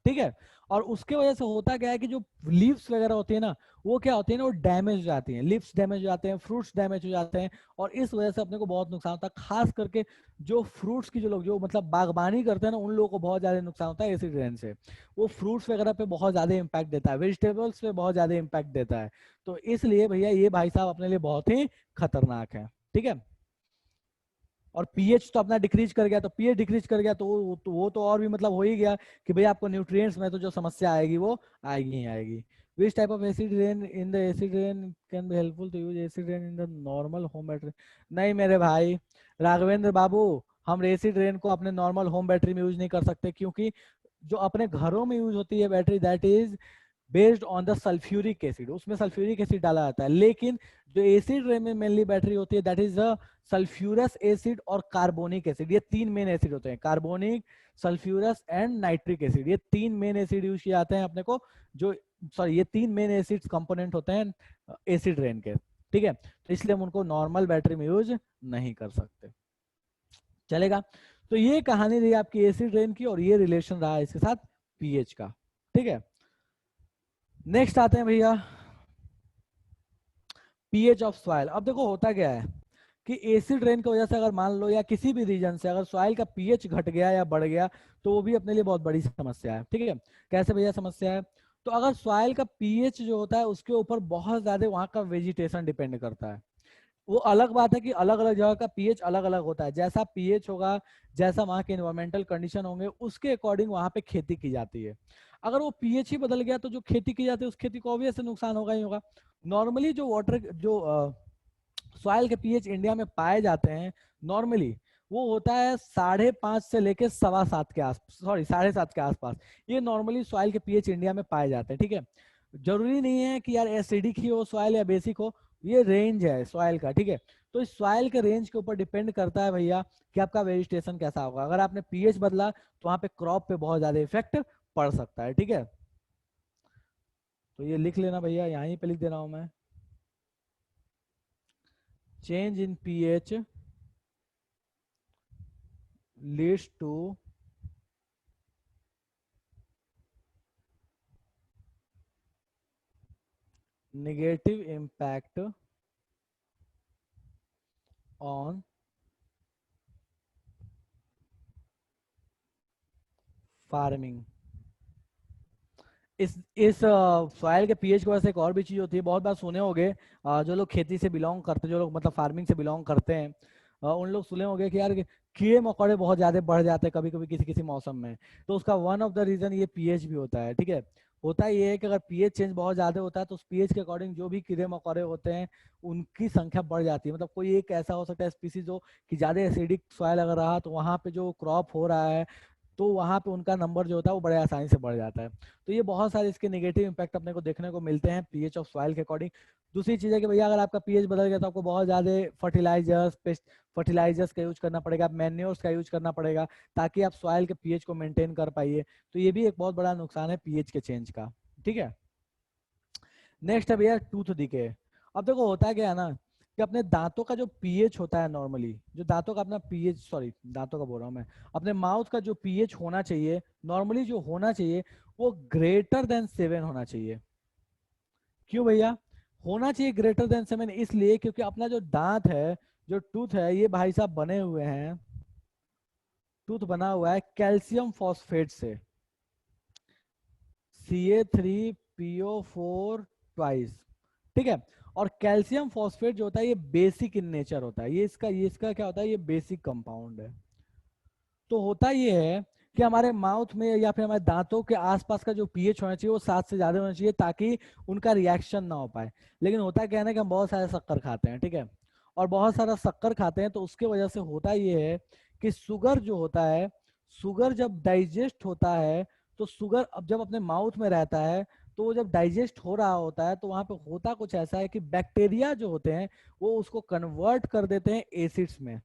ठीक है। और उसके वजह से होता क्या है कि जो लीव्स वगैरह होती है ना, वो क्या होती है ना, वो डैमेज हो जाती हैं, लीव्स डैमेज हो जाते हैं, फ्रूट्स डैमेज हो जाते हैं, और इस वजह से अपने को बहुत नुकसान होता है। खास करके जो फ्रूट्स की जो लोग जो मतलब बागबानी करते हैं ना, उन लोगों को बहुत ज्यादा नुकसान होता है एसिड रेन से। वो फ्रूट्स वगैरह पे बहुत ज्यादा इम्पैक्ट देता है, वेजिटेबल्स पे बहुत ज्यादा इम्पैक्ट देता है। तो इसलिए भैया ये भाई साहब अपने लिए बहुत ही खतरनाक है, ठीक है। और पीएच तो अपना डिक्रीज कर गया, तो पीएच डिक्रीज कर गया तो वो तो और भी मतलब हो ही गया कि भाई आपको न्यूट्रिएंट्स में तो जो समस्या आएगी वो आएगी ही आएगी। Which type of acid rain in the acid rain can be helpful to use acid rain in the normal home battery? नहीं मेरे भाई राघवेंद्र बाबू, हम एसिड रेन को अपने नॉर्मल होम बैटरी में यूज नहीं कर सकते, क्योंकि जो अपने घरों में यूज होती है battery, that is based on the sulphuric acid, उसमें सल्फ्यूरिक एसिड डाला जाता है। लेकिन जो एसिड रे में मेनली बैटरी होती है, दैट इज सल्फ्यूरस एसिड और कार्बोनिक एसिड, ये तीन मेन एसिड होते हैं, carbonic, sulphurous and nitric acid, ये तीन मेन एसिड यूज किए जाते हैं अपने को, जो सॉरी ये तीन मेन एसिड कंपोनेंट होते हैं एसिड रेन के, ठीक है। तो इसलिए हम उनको नॉर्मल बैटरी में यूज नहीं कर सकते, चलेगा। तो ये कहानी रही आपकी एसिड रेन की, और ये रिलेशन रहा इसके साथ पीएच का, ठीक है। नेक्स्ट आते हैं भैया पीएच ऑफ सॉइल। अब देखो होता क्या है कि एसिड रेन की वजह से अगर मान लो या किसी भी रीजन से अगर सॉइल का पीएच घट गया या बढ़ गया, तो वो भी अपने लिए बहुत बड़ी समस्या है, ठीक है। कैसे भैया समस्या है? तो अगर सॉइल का पीएच जो होता है उसके ऊपर बहुत ज्यादा वहां का वेजिटेशन डिपेंड करता है। वो अलग बात है कि अलग अलग जगह का पीएच अलग अलग होता है, जैसा पीएच होगा, जैसा वहाँ के एनवायरमेंटल कंडीशन होंगे, उसके अकॉर्डिंग वहाँ पे खेती की जाती है। अगर वो पीएच ही बदल गया तो जो खेती की जाती है उस खेती को ऑब्वियस नुकसान होगा ही होगा। नॉर्मली जो वाटर जो सॉइल के पीएच इंडिया में पाए जाते हैं नॉर्मली, वो होता है 5.5 से लेके 7.25 के आस, सॉरी 7.5 के आसपास। ये नॉर्मली सॉइल के पीएच इंडिया में पाए जाते हैं, ठीक है। जरूरी नहीं है कि यार एसिडिक ही हो सॉइल या बेसिक हो, ये रेंज है सॉइल का, ठीक है। तो इस सॉइल के रेंज के ऊपर डिपेंड करता है भैया कि आपका वेजिटेशन कैसा होगा। अगर आपने पीएच बदला तो वहां पे क्रॉप पे बहुत ज्यादा इफेक्ट पड़ सकता है, ठीक है। तो ये लिख लेना भैया, यहीं पे लिख दे रहा हूं मैं, change in pH leads to negative impact on farming. इस सॉइल के पीएच की वजह से एक और भी चीज होती है, बहुत बार सुने होंगे, जो लोग खेती से बिलोंग करते हैं, जो लोग मतलब फार्मिंग से बिलोंग करते हैं, उन लोग सुने होंगे कि यार कीड़े मकोड़े बहुत ज्यादा बढ़ जाते हैं कभी कभी किसी किसी मौसम में। तो उसका वन ऑफ द रीजन ये पीएच भी होता है, ठीक है। होता ये है कि अगर पीएच चेंज बहुत ज्यादा होता है तो उस पीएच के अकॉर्डिंग जो भी कीड़े मकोड़े होते हैं उनकी संख्या बढ़ जाती है। मतलब कोई एक ऐसा हो सकता है स्पीसीज हो कि ज्यादा एसिडिक सॉइल अगर रहा तो वहां पे जो क्रॉप हो रहा है तो वहां पे उनका नंबर जो होता है वो बड़े आसानी से बढ़ जाता है। तो ये बहुत सारे इसके नेगेटिव इंपैक्ट अपने को देखने को मिलते हैं पीएच ऑफ सॉइल के अकॉर्डिंग। दूसरी चीज है कि भैया अगर आपका पीएच बदल गया तो आपको बहुत ज्यादा फर्टिलाइजर्स पेस्ट फर्टिलाइजर्स का यूज करना पड़ेगा, मैन्योर्स का यूज करना पड़ेगा, ताकि आप सॉइल के पीएच को मेंटेन कर पाइए। तो ये भी एक बहुत बड़ा नुकसान है पीएच के चेंज का, ठीक है। नेक्स्ट है भैया टूथ डिके। अब देखो होता है क्या है ना कि अपने दांतों का जो पीएच होता है नॉर्मली, जो दांतों का अपना पीएच, सॉरी दांतों का बोल रहा हूँ मैं, अपने माउथ का जो पीएच होना चाहिए नॉर्मली, जो होना चाहिए वो ग्रेटर देन 7 होना चाहिए। क्यों भैया होना चाहिए ग्रेटर देन 7? इसलिए क्योंकि अपना जो दांत है, जो टूथ है, ये भाई साहब बने हुए हैं, टूथ बना हुआ है कैल्शियम फॉस्फेट से, Ca3PO4 ट्वाइस, ठीक है। और कैल्शियम फॉस्फेट जो होता है ये बेसिक इन नेचर होता है, ये इसका क्या होता है, ये बेसिक कंपाउंड है। तो होता ये है कि हमारे माउथ में या फिर हमारे दांतों के आसपास का जो पीएच होना चाहिए वो 7 से ज्यादा होना चाहिए, ताकि उनका रिएक्शन ना हो पाए। लेकिन होता क्या है ना कि हम बहुत सारे शक्कर खाते हैं, ठीक है। और बहुत सारा शक्कर खाते हैं तो उसके वजह से होता ये है कि शुगर जो होता है, शुगर जब डाइजेस्ट होता है, तो शुगर अब जब अपने माउथ में रहता है तो वो जब डाइजेस्ट हो रहा होता है तो वहां पे होता कुछ ऐसा है कि बैक्टीरिया जो होते हैं वो उसको कन्वर्ट कर देते हैं एसिड्स में।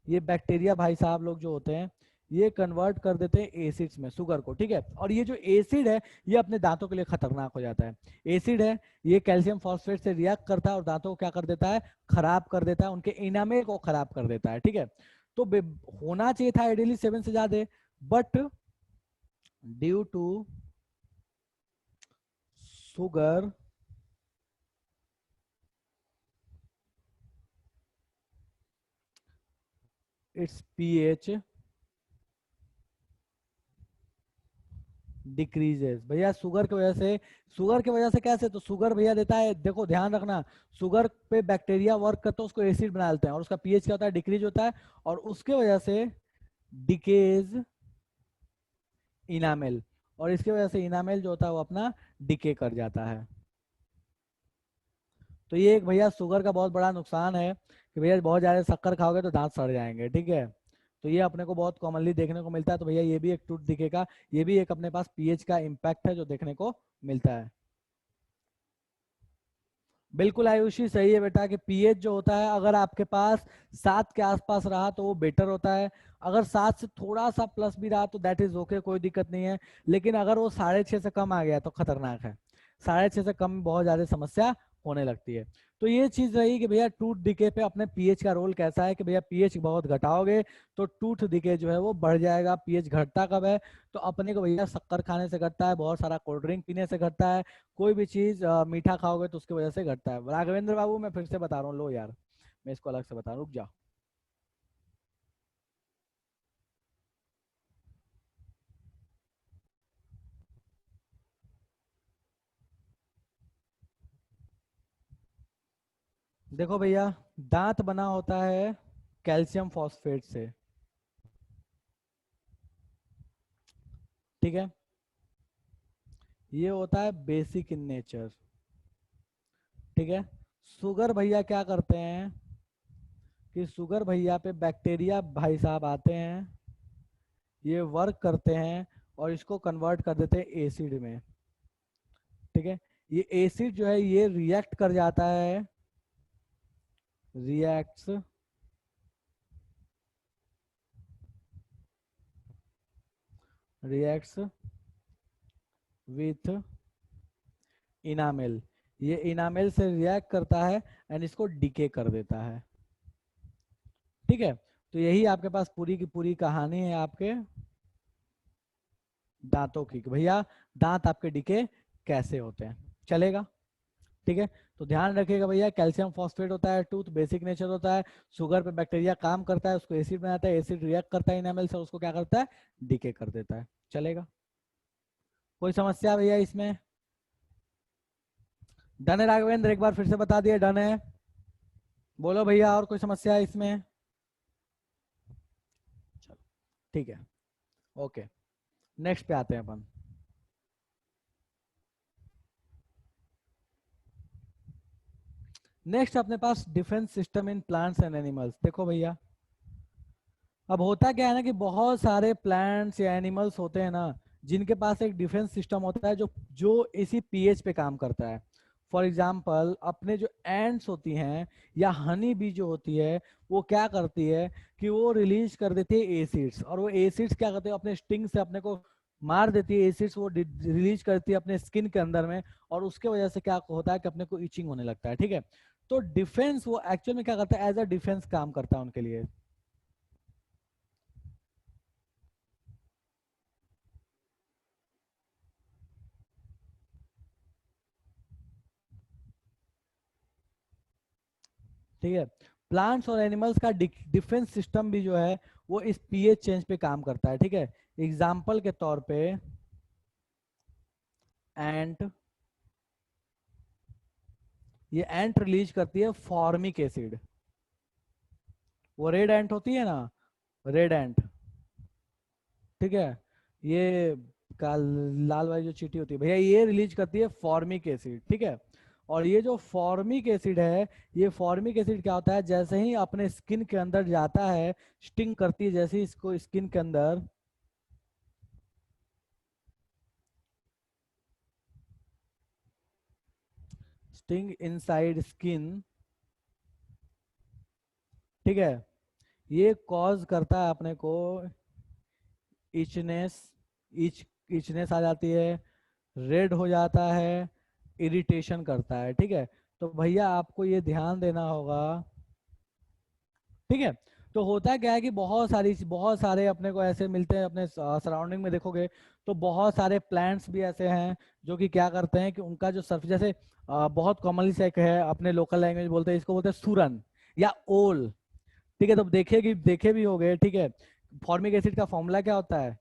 ये बैक्टीरिया भाई साहब लोग जो होते हैं ये कन्वर्ट कर देते हैं एसिड्स में शुगर को, ठीक है। और ये जो एसिड है ये अपने दांतों के लिए खतरनाक हो जाता है। एसिड है, ये कैल्शियम फॉस्फेट से रिएक्ट करता है और दांतों को क्या कर देता है, खराब कर देता है, उनके इनामे को खराब कर देता है, ठीक है। तो होना चाहिए था आइडियली 7 से ज्यादा, but due to sugar its pH decreases. भैया शुगर की वजह से कैसे, तो शुगर भैया देता है, देखो ध्यान रखना, शुगर पे बैक्टीरिया वर्क करते हैं, उसको एसिड बना देते हैं और उसका पीएच क्या होता है, डिक्रीज होता है, और उसके वजह से डिकेज इनामेल, और इसकी वजह से इनामेल जो होता है वो अपना डिके कर जाता है। तो ये एक भैया शुगर का बहुत बड़ा नुकसान है कि भैया बहुत ज़्यादा शक्कर खाओगे तो दांत सड़ जाएंगे, ठीक है। तो ये अपने को बहुत कॉमनली देखने को मिलता है, तो भैया ये भी एक टूथ दिखेगा, ये भी एक अपने पास पीएच का इम्पैक्ट है जो देखने को मिलता है। बिल्कुल आयुषी सही है बेटा कि पीएच जो होता है अगर आपके पास 7 के आसपास रहा तो वो बेटर होता है, अगर 7 से थोड़ा सा प्लस भी रहा तो दैट इज ओके, कोई दिक्कत नहीं है, लेकिन अगर वो 6.5 से कम आ गया तो खतरनाक है, 6.5 से कम बहुत ज्यादा समस्या होने लगती है। तो ये चीज रही कि भैया टूथ डिके पे अपने पीएच का रोल कैसा है कि भैया पीएच बहुत घटाओगे तो टूथ डिके जो है वो बढ़ जाएगा। पीएच घटता कब है, तो अपने को भैया शक्कर खाने से घटता है, बहुत सारा कोल्ड ड्रिंक पीने से घटता है, कोई भी चीज मीठा खाओगे तो उसकी वजह से घटता है। राघवेंद्र बाबू मैं फिर से बता रहा हूँ, लो यार मैं इसको अलग से बता रहा हूँ, रुक जाओ। देखो भैया, दांत बना होता है कैल्शियम फॉस्फेट से, ठीक है, ये होता है बेसिक इन नेचर, ठीक है। शुगर भैया क्या करते हैं कि शुगर भैया पे बैक्टीरिया भाई साहब आते हैं, ये वर्क करते हैं और इसको कन्वर्ट कर देते हैं एसिड में, ठीक है। ये एसिड जो है ये रिएक्ट कर जाता है, रिएक्ट्स रिएक्ट्स विथ इनामेल, ये इनामेल से रिएक्ट करता है एंड इसको डिके कर देता है, ठीक है। तो यही आपके पास पूरी की पूरी कहानी है आपके दांतों की, कि भैया दांत आपके डिके कैसे होते हैं, चलेगा, ठीक है। तो ध्यान रखिएगा भैया, कैल्शियम फॉस्फेट होता है, टूथ बेसिक नेचर होता है, शुगर पे बैक्टीरिया काम करता है, उसको एसिड बनाता है, एसिड रिएक्ट करता है इनामेल से, उसको क्या करता है, डिके कर देता है, चलेगा। कोई समस्या भैया इसमें? डन है राघवेंद्र, एक बार फिर से बता दिए, डन है, बोलो भैया और कोई समस्या है इसमें? चलो ठीक है, ओके, नेक्स्ट पे आते हैं अपन। नेक्स्ट अपने पास defence system in plants and animals. देखो भैया, अब होता क्या है ना कि बहुत सारे प्लांट्स या एनिमल्स होते हैं ना जिनके पास एक डिफेंस सिस्टम होता है जो जो इसी पीएच पे काम करता है। फॉर एग्जाम्पल अपने जो एंड्स होती हैं या हनी बी जो होती है, वो क्या करती है कि वो रिलीज कर देती है एसिड्स, और वो एसिड्स क्या करते हैं अपने स्टिंग से अपने को मार देती है, एसिड्स वो रिलीज करती है अपने स्किन के अंदर में, और उसके वजह से क्या होता है कि अपने को इचिंग होने लगता है, ठीक है। तो डिफेंस वो एक्चुअल में क्या करता है, एज अ डिफेंस काम करता है उनके लिए। ठीक है, प्लांट्स और एनिमल्स का डिफेंस सिस्टम भी जो है वो इस पीएच चेंज पे काम करता है, ठीक है। एग्जाम्पल के तौर पे एंट, ये एंट रिलीज करती है फॉर्मिक एसिड, वो रेड एंट होती है ना, रेड एंट, ठीक है, ये का लाल वाली जो चींटी होती है भैया, ये रिलीज करती है फॉर्मिक एसिड, ठीक है। और ये जो फॉर्मिक एसिड है, ये फॉर्मिक एसिड क्या होता है, जैसे ही अपने स्किन के अंदर जाता है, स्टिंग करती है जैसे ही इसको स्किन के अंदर, स्टिंग इनसाइड स्किन, ठीक है, ये कॉज करता है अपने को इचनेस, इच इचनेस आ जाती है, रेड हो जाता है, इरिटेशन करता है, ठीक है। तो भैया आपको ये ध्यान देना होगा, ठीक है। तो होता क्या है कि बहुत सारे अपने को ऐसे मिलते हैं अपने सराउंडिंग में, देखोगे तो बहुत सारे प्लांट्स भी ऐसे हैं जो कि क्या करते हैं कि उनका जो सर्फ, जैसे बहुत कॉमनली से एक है अपने लोकल लैंग्वेज बोलते हैं, इसको बोलते हैं सुरन या ओल। ठीक है, तो देखे भी होगे। ठीक है, फॉर्मिक एसिड का फॉर्मूला क्या होता है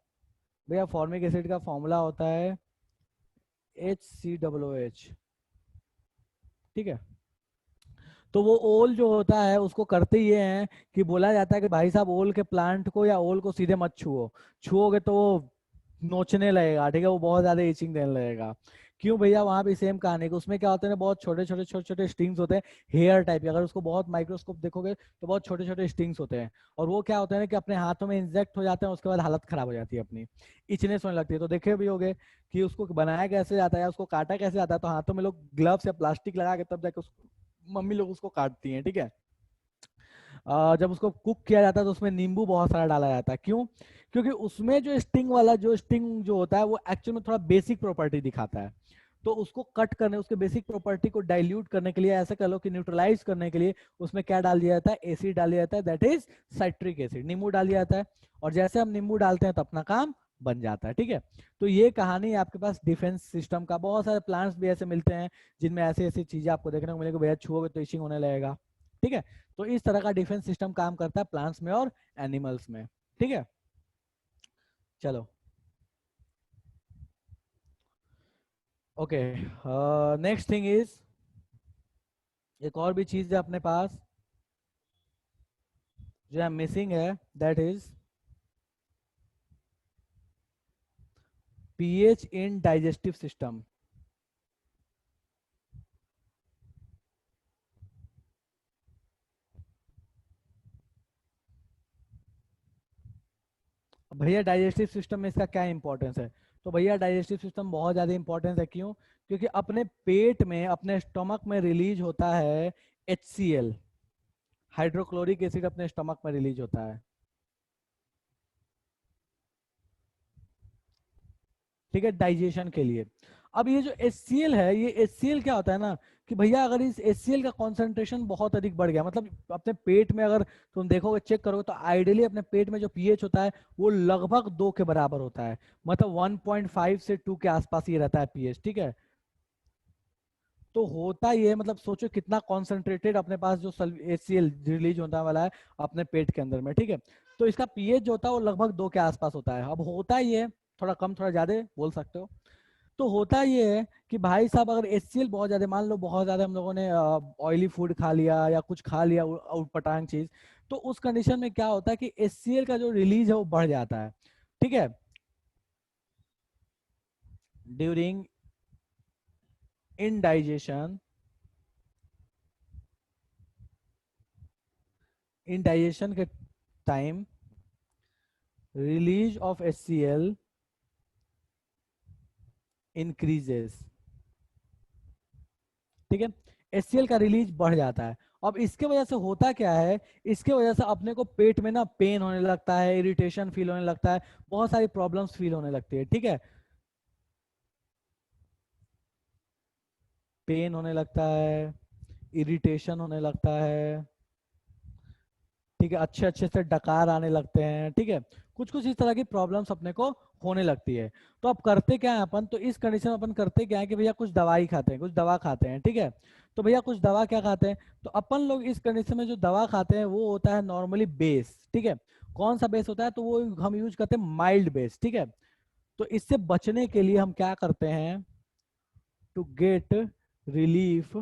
भैया? फॉर्मिक एसिड का फॉर्मूला होता है HCOOH। ठीक है, तो वो ओल जो होता है उसको करते ये हैं कि बोला जाता है कि भाई साहब ओल के प्लांट को या ओल को सीधे मत छुओ, छुओगे तो वो नोचने लगेगा। ठीक है, वो बहुत ज्यादा इचिंग देने लगेगा। क्यों भैया? वहां भी सेम कहानी है, उसमें क्या होता है ना, बहुत छोटे छोटे स्टिंग्स होते हैं, हेयर टाइप के। अगर उसको बहुत माइक्रोस्कोप देखोगे तो बहुत छोटे छोटे स्टिंग्स होते हैं, और वो क्या होता है ना कि अपने हाथों में इंजेक्ट हो जाते हैं, उसके बाद हालत खराब हो जाती है अपनी, इचनेस होने लगती है। तो देखे भी होगे कि उसको बनाया कैसे जाता है या उसको काटा कैसे जाता है, तो हाथों में लोग ग्लव्स या प्लास्टिक लगा के तब जाके मम्मी लोग उसको काटती हैं। ठीक है, जब उसको कुक किया जाता है तो उसमें नींबू बहुत सारा डाला जाता है। क्यों? क्योंकि उसमें जो स्टिंग जो होता है वो एक्चुअल में थोड़ा बेसिक प्रॉपर्टी दिखाता है। तो उसको कट करने, उसके बेसिक प्रॉपर्टी को डाइल्यूट करने के लिए, ऐसा कह लो कि न्यूट्रलाइज करने के लिए, उसमें क्या डाल दिया जाता है? एसिड डाल दिया जाता है, दैट इज साइट्रिक एसिड। नींबू डाल दिया जाता है, और जैसे हम नींबू डालते हैं तो अपना काम बन जाता है। ठीक है, तो ये कहानी आपके पास डिफेंस सिस्टम का। बहुत सारे प्लांट्स भी ऐसे मिलते हैं जिनमें ऐसी ऐसी चीजें आपको देखने को मिलेगी, भैया छुओगे तो इचिंग होने लगेगा। ठीक है, तो इस तरह का डिफेंस सिस्टम काम करता है प्लांट्स में और एनिमल्स में। ठीक है, चलो ओके। नेक्स्ट थिंग इज, एक और भी चीज है अपने पास जो है मिसिंग है, that is pH in digestive system. भैया डाइजेस्टिव सिस्टम में इसका क्या इंपॉर्टेंस है? तो भैया डाइजेस्टिव सिस्टम बहुत ज्यादा इंपॉर्टेंस है। क्यों? क्योंकि अपने पेट में, अपने स्टमक में रिलीज होता है HCl, हाइड्रोक्लोरिक एसिड अपने स्टमक में रिलीज होता है। ठीक है, डाइजेशन के लिए। अब ये जो HCl है, ये HCl क्या होता है ना कि भैया अगर इस HCl का कॉन्सेंट्रेशन बहुत अधिक बढ़ गया, मतलब अपने पेट में अगर तुम देखोगे, चेक करोगे, तो आइडियली अपने पेट में जो पीएच होता है वो लगभग 2 के बराबर होता है। मतलब 1.5 से 2 के आसपास ये रहता है पीएच। ठीक है, तो होता ये, मतलब सोचो कितना कॉन्सेंट्रेटेड अपने पास जो HCl रिलीज होने वाला है अपने पेट के अंदर में। ठीक है, तो इसका पीएच जो होता है वो लगभग 2 के आसपास होता है। अब होता ये, थोड़ा कम थोड़ा ज्यादा बोल सकते हो। तो होता ये है कि भाई साहब अगर HCl बहुत ज्यादा, मान लो बहुत ज्यादा हम लोगों ने ऑयली फूड खा लिया या कुछ खा लिया उटपटांग चीज, तो उस कंडीशन में क्या होता है कि HCl का जो रिलीज है वो बढ़ जाता है। ठीक है, ड्यूरिंग इनडाइजेशन, इनडाइजेशन के time release of HCl increases. ठीक है, HCl का रिलीज बढ़ जाता है। अब इसके वजह से होता क्या है, इसके वजह से अपने को पेट में ना पेन होने लगता है, इरिटेशन फील होने लगता है, बहुत सारी प्रॉब्लम्स फील होने लगती है। ठीक है, पेन होने लगता है, इरिटेशन होने लगता है। ठीक है, अच्छे अच्छे से डकार आने लगते हैं। ठीक है, कुछ कुछ इस तरह की प्रॉब्लम्स अपने को होने लगती है। तो अब करते क्या है अपन, तो इस कंडीशन में अपन करते क्या है कि भैया कुछ दवाई खाते हैं, कुछ दवा खाते हैं। ठीक है, तो भैया कुछ दवा क्या खाते हैं, तो अपन लोग इस कंडीशन में जो दवा खाते हैं वो होता है नॉर्मली बेस। ठीक है, कौन सा बेस होता है, तो वो हम यूज करते हैं माइल्ड बेस। ठीक है, तो इससे बचने के लिए हम क्या करते हैं, टू गेट रिलीफ,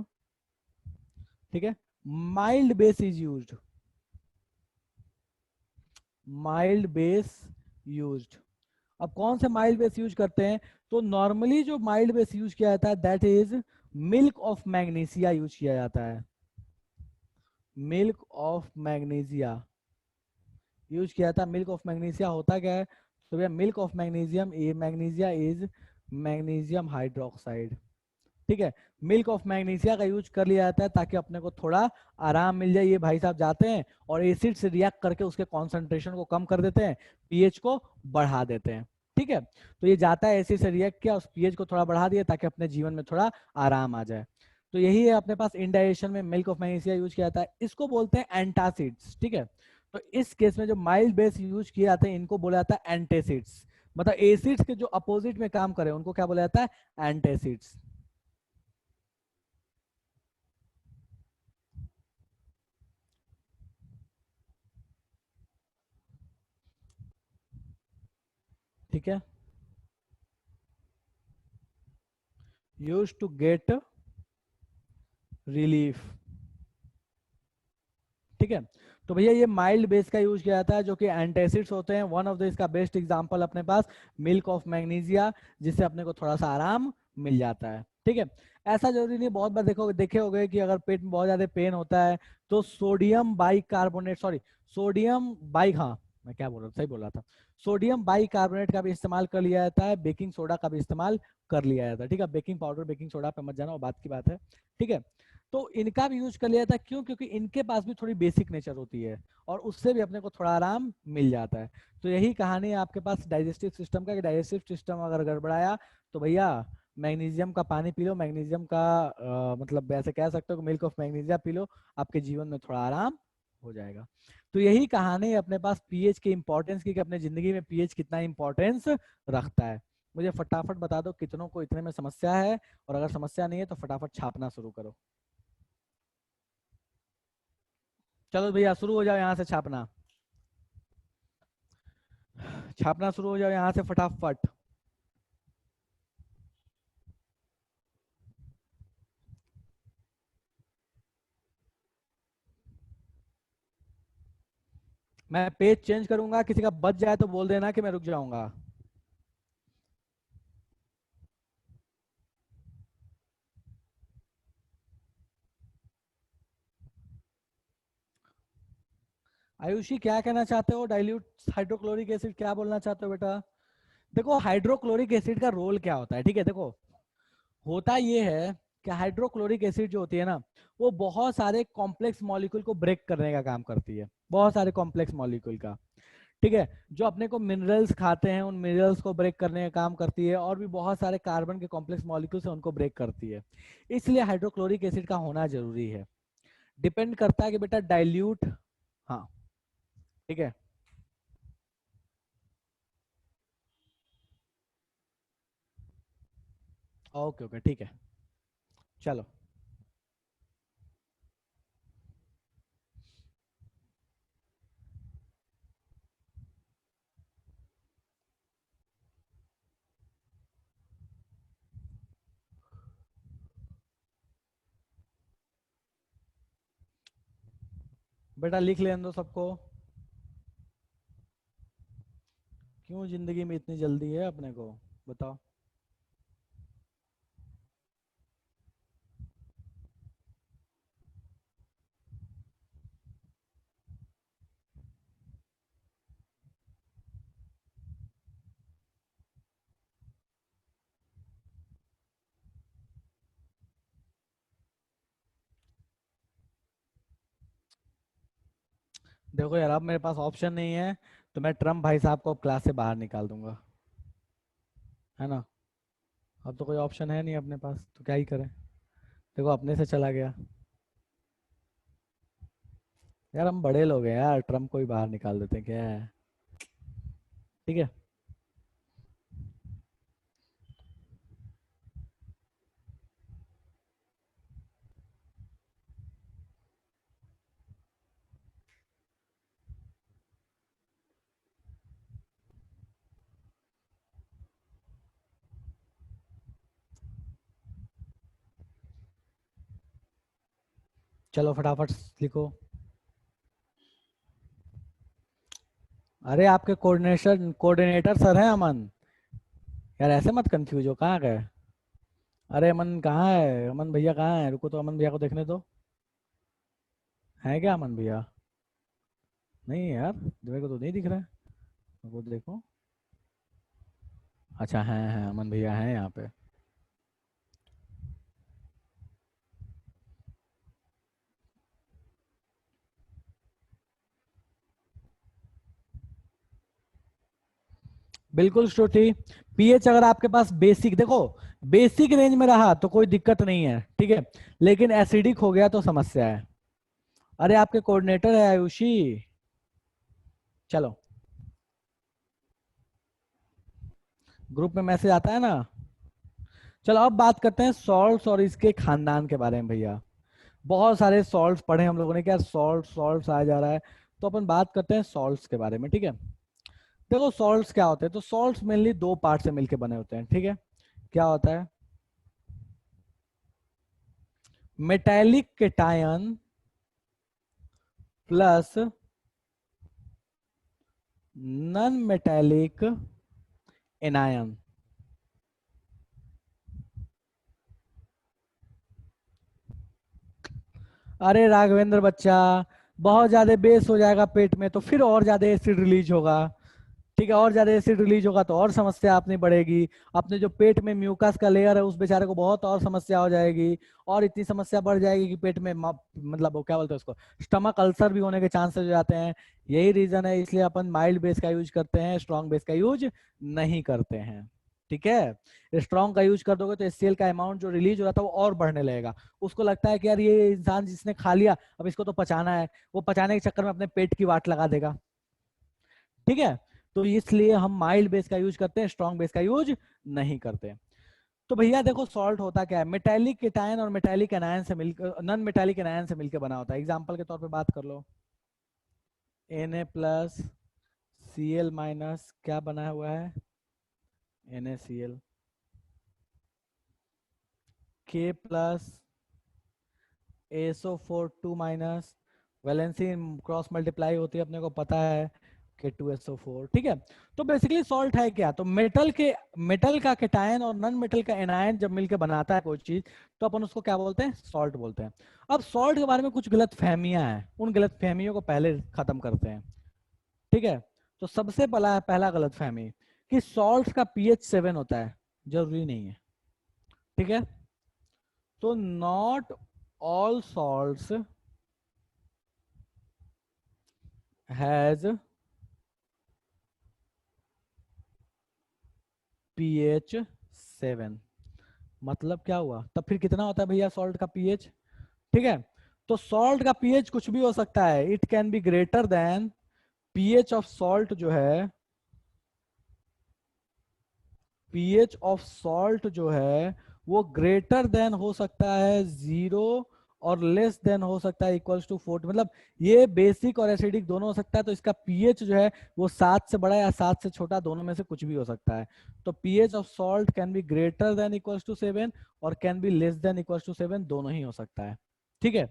ठीक है, mild base is used, mild base used. अब कौन से माइल्ड बेस यूज करते हैं, तो नॉर्मली जो माइल्ड बेस यूज किया जाता है that is milk of magnesia use किया जाता है। मिल्क ऑफ मैग्नीशिया यूज किया जाता है। मिल्क ऑफ मैग्नीशिया होता क्या है, तो भैया मिल्क ऑफ मैग्नीशियम, ये मैग्नीशिया इज मैग्नीशियम हाइड्रोक्साइड। ठीक है, मिल्क ऑफ मैग्नीशिया का यूज कर लिया जाता है ताकि अपने को थोड़ा आराम मिल जाए। ये भाई साहब जाते हैं और एसिड से रिएक्ट करके उसके कॉन्सेंट्रेशन को कम कर देते हैं, पीएच को बढ़ा देते हैं। ठीक है, तो ये जाता है एसिड से रिएक्ट किया, उस पीएच को थोड़ा बढ़ा दिया ताकि अपने जीवन में थोड़ा आराम आ जाए। तो यही है अपने पास इंडाइजेशन में मिल्क ऑफ मैग्नीशिया यूज किया जाता है। इसको बोलते हैं एंटासिड्स। ठीक है, तो इस केस में जो माइल्ड बेस यूज किए जाते हैं इनको बोला जाता है एंटासिड्स, मतलब एसिड्स के जो अपोजिट में काम करे उनको क्या बोला जाता है, एंटासिड्स। ठीक है, यूज टू गेट रिलीफ। ठीक है, तो भैया ये माइल्ड बेस का यूज किया जाता है जो कि एंटासिड्स होते हैं। वन ऑफ द इसका बेस्ट एग्जांपल अपने पास मिल्क ऑफ मैग्नीशिया, जिससे अपने को थोड़ा सा आराम मिल जाता है। ठीक है, ऐसा जरूरी नहीं, बहुत बार देखे होगे कि अगर पेट में बहुत ज्यादा पेन होता है तो sodium bicarbonate, sorry sodium bike, हाँ मैं क्या बोल रहा था, सही बोल रहा था, सोडियम बाइकार्बोनेट का भी इस्तेमाल कर लिया जाता है, बेकिंग सोडा का भी इस्तेमाल कर लिया जाता है। ठीक है, बेकिंग पाउडर बेकिंग सोडा पे मत जाना, वो बात की बात है। ठीक है, तो इनका भी यूज कर लिया था, क्यों, क्योंकि इनके पास भी थोड़ी बेसिक नेचर होती है और उससे भी अपने को थोड़ा आराम मिल जाता है। तो यही कहानी है आपके पास डाइजेस्टिव सिस्टम का, कि डाइजेस्टिव सिस्टम अगर गड़बड़ाया तो भैया मैग्नीशियम का पानी पी लो, मैग्नीशियम का मतलब ऐसे कह सकते हो कि milk of magnesia P low, आपके जीवन में थोड़ा आराम हो जाएगा। तो यही कहानी है अपने पास पीएच की इंपॉर्टेंस की, कि अपने जिंदगी में पीएच कितना इंपॉर्टेंस रखता है। मुझे फटाफट बता दो कितनों को इतने में समस्या है, और अगर समस्या नहीं है तो फटाफट छापना शुरू करो। चलो भैया शुरू हो जाओ यहाँ से छापना, छापना शुरू हो जाओ यहाँ से फटाफट। मैं पेज चेंज करूंगा, किसी का बच जाए तो बोल देना कि मैं रुक जाऊंगा। आयुषी क्या कहना चाहते हो, डाइल्यूट हाइड्रोक्लोरिक एसिड क्या बोलना चाहते हो बेटा? देखो हाइड्रोक्लोरिक एसिड का रोल क्या होता है, ठीक है, देखो होता ये है कि हाइड्रोक्लोरिक एसिड जो होती है ना, वो बहुत सारे कॉम्प्लेक्स मॉलिक्यूल को ब्रेक करने का काम करती है, बहुत सारे कॉम्प्लेक्स मॉलिक्यूल का। ठीक है, जो अपने को मिनरल्स खाते हैं उन मिनरल्स को ब्रेक करने का काम करती है, और भी बहुत सारे कार्बन के कॉम्प्लेक्स मॉलिक्यूल्स हैं उनको ब्रेक करती है। इसलिए हाइड्रोक्लोरिक एसिड का होना जरूरी है। डिपेंड करता है कि बेटा डाइल्यूट, हाँ ठीक है, ओके ओके ठीक है, चलो बेटा लिख लेने दो सबको। क्यों जिंदगी में इतनी जल्दी है अपने को, बताओ। देखो यार अब मेरे पास ऑप्शन नहीं है, तो मैं ट्रम्प भाई साहब को क्लास से बाहर निकाल दूंगा, है ना। अब तो कोई ऑप्शन है नहीं अपने पास, तो क्या ही करें। देखो अपने से चला गया। यार हम बड़े लोग हैं यार, ट्रम्प को ही बाहर निकाल देते हैं, क्या है। ठीक है, चलो फटाफट लिखो। अरे आपके कोऑर्डिनेशन कोऑर्डिनेटर सर हैं अमन, यार ऐसे मत कंफ्यूज हो, कहाँ गए। अरे अमन कहाँ है, अमन भैया कहाँ है, रुको तो अमन भैया को देखने दो। है क्या अमन भैया? नहीं है यार, मेरे को तो नहीं दिख रहा है, वो देखो। अच्छा है अमन भैया हैं यहाँ पे। बिल्कुल श्रुति, पीएच अगर आपके पास बेसिक, देखो बेसिक रेंज में रहा तो कोई दिक्कत नहीं है, ठीक है, लेकिन एसिडिक हो गया तो समस्या है। अरे आपके कोऑर्डिनेटर है आयुषी, चलो ग्रुप में मैसेज आता है ना। चलो अब बात करते हैं सॉल्ट्स और इसके खानदान के बारे में भैया। बहुत सारे सॉल्ट्स पढ़े हम लोगों ने, क्या सॉल्ट सॉल्ट्स आ जा रहा है, तो अपन बात करते हैं सॉल्ट्स के बारे में, ठीक है। देखो सॉल्ट्स क्या होते हैं, तो सॉल्ट्स मेनली दो पार्ट से मिलकर बने होते हैं, ठीक है। क्या होता है, metallic cation plus non metallic anion. अरे राघवेंद्र बच्चा, बहुत ज्यादा बेस हो जाएगा पेट में तो फिर और ज्यादा एसिड रिलीज होगा, ठीक है। और ज्यादा एसिड रिलीज होगा तो और समस्या अपनी बढ़ेगी। अपने जो पेट में म्यूकस का लेयर है उस बेचारे को बहुत और समस्या हो जाएगी, और इतनी समस्या बढ़ जाएगी कि पेट में मतलब वो क्या बोलते हैं उसको, स्टमक अल्सर भी होने के चांसेस हो जाते हैं। यही रीजन है, इसलिए अपन माइल्ड बेस का यूज करते हैं, स्ट्रॉन्ग बेस का यूज नहीं करते हैं, ठीक है। स्ट्रॉन्ग का यूज कर दोगे तो HCl का अमाउंट जो रिलीज हो रहा था वो और बढ़ने लगेगा। उसको लगता है कि यार ये इंसान जिसने खा लिया अब इसको तो पचाना है, वो पचाने के चक्कर में अपने पेट की वाट लगा देगा, ठीक है। तो इसलिए हम माइल्ड बेस का यूज करते हैं, स्ट्रॉन्ग बेस का यूज नहीं करते। तो भैया देखो सॉल्ट होता क्या है, मेटालिक केटायन और मेटालिक एनायन से मिलकर, नॉन मेटालिक एनायन से मिलकर बना होता है। एग्जांपल के तौर पे बात कर लो, Na प्लस Cl माइनस क्या बना हुआ है, NaCl, K plus SO4 2 minus, valency cross multiply होती है अपने को पता है, K2SO4, ठीक है। तो बेसिकली सॉल्ट है क्या, तो मेटल का केटायन और नॉन मेटल का एनायन जब मिलकर बनाता है कोई चीज तो अपन उसको क्या बोलते हैं, सॉल्ट बोलते हैं। अब सॉल्ट के बारे में कुछ गलत फहमियां हैं, उन गलत फहमियों को पहले खत्म करते हैं, ठीक है। तो सबसे पहला गलत फहमी कि सॉल्ट का pH 7 होता है, जरूरी नहीं है, ठीक है। तो not all salts has pH 7। मतलब क्या हुआ, तब फिर कितना होता है भैया सॉल्ट का pH, ठीक है। तो सॉल्ट का pH कुछ भी हो सकता है, it can be greater then pH of salt जो है, pH ऑफ सॉल्ट जो है वो ग्रेटर देन हो सकता है 0 और लेस देन हो सकता है इक्वल्स टू 4, मतलब ये बेसिक और एसिडिक दोनों हो सकता है। तो इसका pH जो है वो 7 से बड़ा या 7 से छोटा, दोनों में से कुछ भी हो सकता है। तो pH of salt can be greater than equals to 7 और can be less than equals to 7, दोनों ही हो सकता है, ठीक है।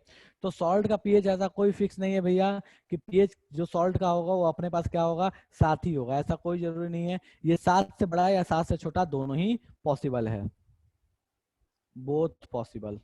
तो सॉल्ट का pH ऐसा कोई फिक्स नहीं है भैया कि pH जो सॉल्ट का होगा वो अपने पास क्या होगा, 7 ही होगा, ऐसा कोई जरूरी नहीं है। ये 7 से बड़ा या 7 से छोटा दोनों ही पॉसिबल है, बोथ पॉसिबल।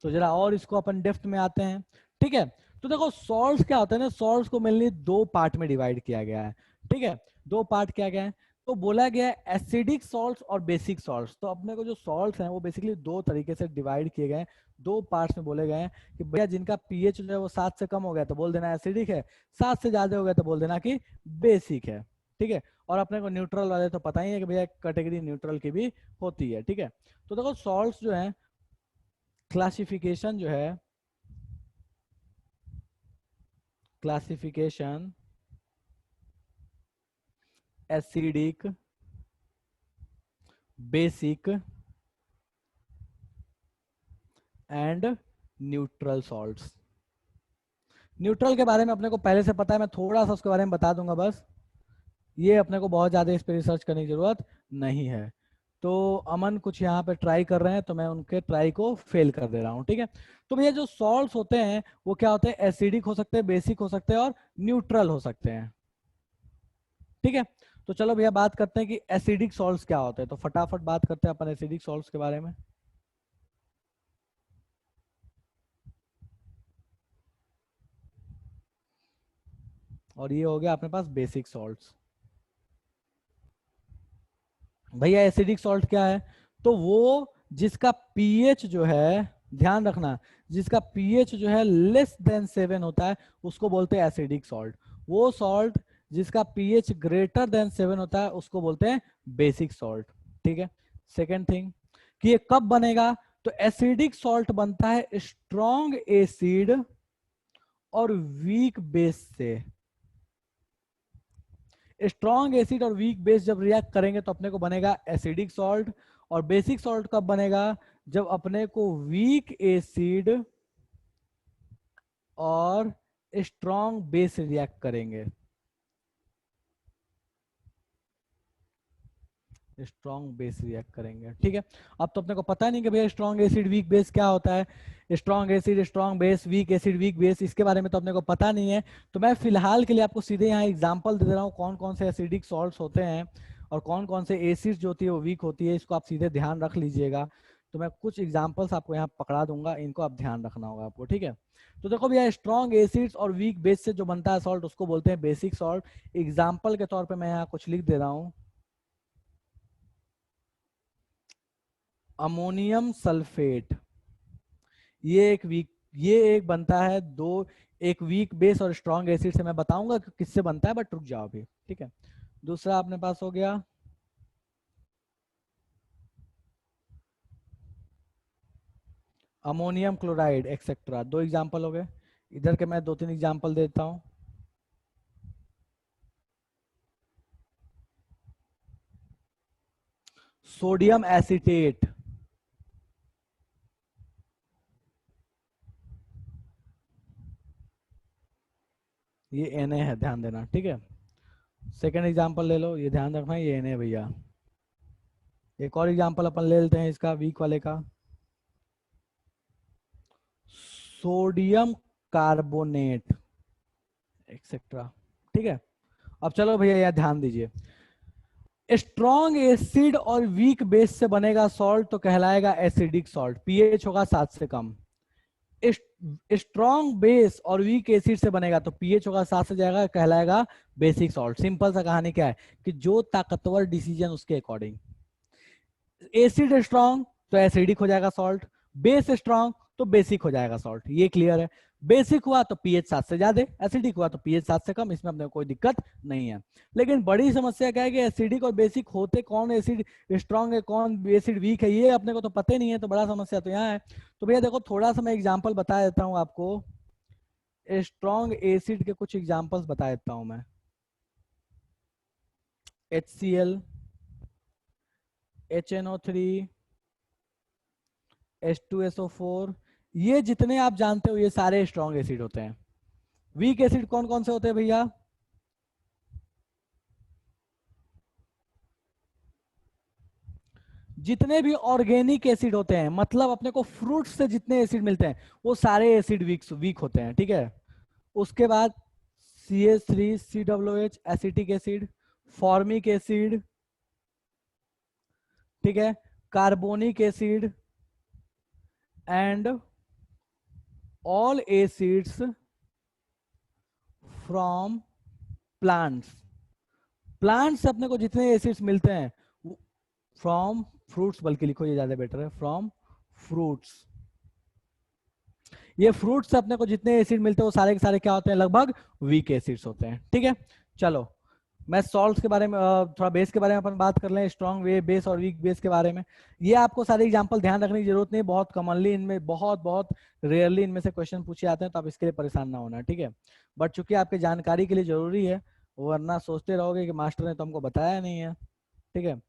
तो जरा और इसको अपन डेप्थ में आते हैं, ठीक है। तो देखो सॉल्ट्स क्या होते हैं ना, सॉल्ट्स को मेनली दो पार्ट में डिवाइड किया गया है, ठीक है। दो पार्ट किया गया है, तो बोला गया है एसिडिक सॉल्ट्स और बेसिक सॉल्ट्स। तो अपने को जो सॉल्ट्स हैं वो बेसिकली दो तरीके से डिवाइड किए गए हैं, दो पार्ट्स में बोले गए हैं कि भैया जिनका पीएच जो है वो 7 से कम हो गया तो बोल देना एसिडिक है, 7 से ज्यादा हो गया तो बोल देना कि बेसिक है, ठीक है। और अपने को न्यूट्रल वाले तो पता ही है कि भैया कैटेगरी न्यूट्रल की भी होती है, ठीक है। तो देखो सॉल्ट्स जो है, क्लासिफिकेशन जो है, classification acidic, basic and neutral salts. Neutral के बारे में अपने को पहले से पता है, मैं थोड़ा सा उसके बारे में बता दूंगा बस, ये अपने को बहुत ज्यादा इस पर रिसर्च करने की जरूरत नहीं है। तो अमन कुछ यहाँ पे ट्राई कर रहे हैं तो मैं उनके ट्राई को फेल कर दे रहा हूँ, ठीक है। तो भैया जो सॉल्ट्स होते हैं वो क्या होते हैं, एसिडिक हो सकते हैं, बेसिक हो सकते हैं और न्यूट्रल हो सकते हैं, ठीक है। तो चलो भैया बात करते हैं कि एसिडिक सॉल्ट्स क्या होते हैं, तो फटाफट बात करते हैं अपन एसिडिक सॉल्ट्स के बारे में। और ये हो गया अपने पास बेसिक सॉल्ट्स। भैया एसिडिक सॉल्ट क्या है, तो वो जिसका पीएच जो है, ध्यान रखना, जिसका पीएच जो है लेस देन 7 होता है उसको बोलते हैं एसिडिक सॉल्ट। वो सॉल्ट जिसका पीएच ग्रेटर देन 7 होता है उसको बोलते हैं बेसिक सॉल्ट, ठीक है। सेकेंड थिंग कि ये कब बनेगा, तो एसिडिक सॉल्ट बनता है स्ट्रॉन्ग एसिड और वीक बेस से। स्ट्रॉन्ग एसिड और वीक बेस जब रिएक्ट करेंगे तो अपने को बनेगा एसिडिक सॉल्ट। और बेसिक सॉल्ट कब बनेगा? जब अपने को वीक एसिड और स्ट्रॉन्ग बेस रिएक्ट करेंगे। स्ट्रॉन्ग बेस रिएक्ट करेंगे, ठीक है। अब तो अपने को पता नहीं कि भैया स्ट्रॉन्ग एसिड वीक बेस क्या होता है। Strong acid, strong base, weak acid, weak base, इसके बारे में तो अपने को पता नहीं है। तो मैं फिलहाल के लिए आपको सीधे यहाँ एग्जांपल दे रहा हूँ कौन कौन से एसिडिक सॉल्ट्स होते हैं और कौन कौन से एसिड्स जो होती है वो वीक होती है। इसको आप सीधे ध्यान रख लीजिएगा। तो मैं कुछ एग्जाम्पल्स आपको यहाँ पकड़ा दूंगा, इनको आप ध्यान रखना होगा आपको, ठीक है। तो देखो भैया, स्ट्रॉन्ग एसिड्स और वीक बेस से जो बनता है सॉल्ट उसको बोलते हैं बेसिक सॉल्ट। एग्जाम्पल के तौर पर मैं यहाँ कुछ लिख दे रहा हूँ। अमोनियम सल्फेट, ये एक बनता है दो, एक वीक बेस और स्ट्रॉन्ग एसिड से। मैं बताऊंगा कि किससे बनता है, बट रुक जाओ अभी, ठीक है। दूसरा अपने पास हो गया अमोनियम क्लोराइड एक्सेट्रा। दो एग्जांपल हो गए। इधर के मैं दो तीन एग्जांपल देता हूं। सोडियम एसिटेट, ये Na है, ध्यान देना, ठीक है। सेकंड एग्जांपल ले लो, ये ध्यान रखना ये Na है भैया। एक और एग्जांपल अपन ले लेते हैं इसका वीक वाले का, सोडियम कार्बोनेट एक्सेट्रा, ठीक है। अब चलो भैया यार ध्यान दीजिए, स्ट्रॉन्ग एसिड और वीक बेस से बनेगा सॉल्ट तो कहलाएगा एसिडिक सॉल्ट, पीएच होगा 7 से कम। स्ट्रॉन्ग बेस और वीक एसिड से बनेगा तो पीएच होगा 7 से जाएगा, कहलाएगा बेसिक सॉल्ट। सिंपल सा कहानी क्या है कि जो ताकतवर डिसीजन उसके अकॉर्डिंग। एसिड स्ट्रॉन्ग तो एसिडिक हो जाएगा सॉल्ट, बेस स्ट्रॉन्ग तो बेसिक हो जाएगा सॉल्ट, ये क्लियर है। बेसिक हुआ तो पीएच 7 से ज्यादा, एसिडिक हुआ तो पीएच 7 से कम, इसमें अपने कोई दिक्कत नहीं है। लेकिन बड़ी समस्या क्या है कि एसिडिक और बेसिक होते कौन एसिड स्ट्रॉन्ग है कौन एसिड वीक है, ये अपने को तो पता ही नहीं है। तो बड़ा समस्या तो यहाँ है। तो भैया देखो, थोड़ा सा मैं एग्जाम्पल बता देता हूँ आपको, स्ट्रॉन्ग एसिड के कुछ एग्जाम्पल्स बता देता हूँ मैं। HCl, HNO3, H2SO4, ये जितने आप जानते हो ये सारे स्ट्रॉन्ग एसिड होते हैं। वीक एसिड कौन कौन से होते हैं भैया? जितने भी ऑर्गेनिक एसिड होते हैं, मतलब अपने को फ्रूट से जितने एसिड मिलते हैं वो सारे एसिड वीक होते हैं, ठीक है। उसके बाद CH3COOH acetic acid, formic acid, ठीक है, carbonic acid and all acids from plants. Plant से अपने को जितने एसिड्स मिलते हैं, फ्रॉम फ्रूट्स, बल्कि लिखो ये ज्यादा बेटर है, फ्रॉम फ्रूट्स। ये फ्रूट से अपने को जितने एसिड मिलते हैं वो सारे के सारे क्या होते हैं? लगभग वीक एसिड्स होते हैं, ठीक है। चलो, मैं सॉल्ट्स के बारे में थोड़ा बेस के बारे में अपन बात कर लें, स्ट्रॉन्ग वे बेस और वीक बेस के बारे में। ये आपको सारे एग्जांपल ध्यान रखने की जरूरत नहीं, बहुत कॉमनली इनमें, बहुत बहुत रेयरली इनमें से क्वेश्चन पूछे जाते हैं, तो आप इसके लिए परेशान ना होना, ठीक है। बट चूंकि आपकी जानकारी के लिए जरूरी है, वरना सोचते रहोगे कि मास्टर ने तो हमको बताया नहीं है, ठीक है।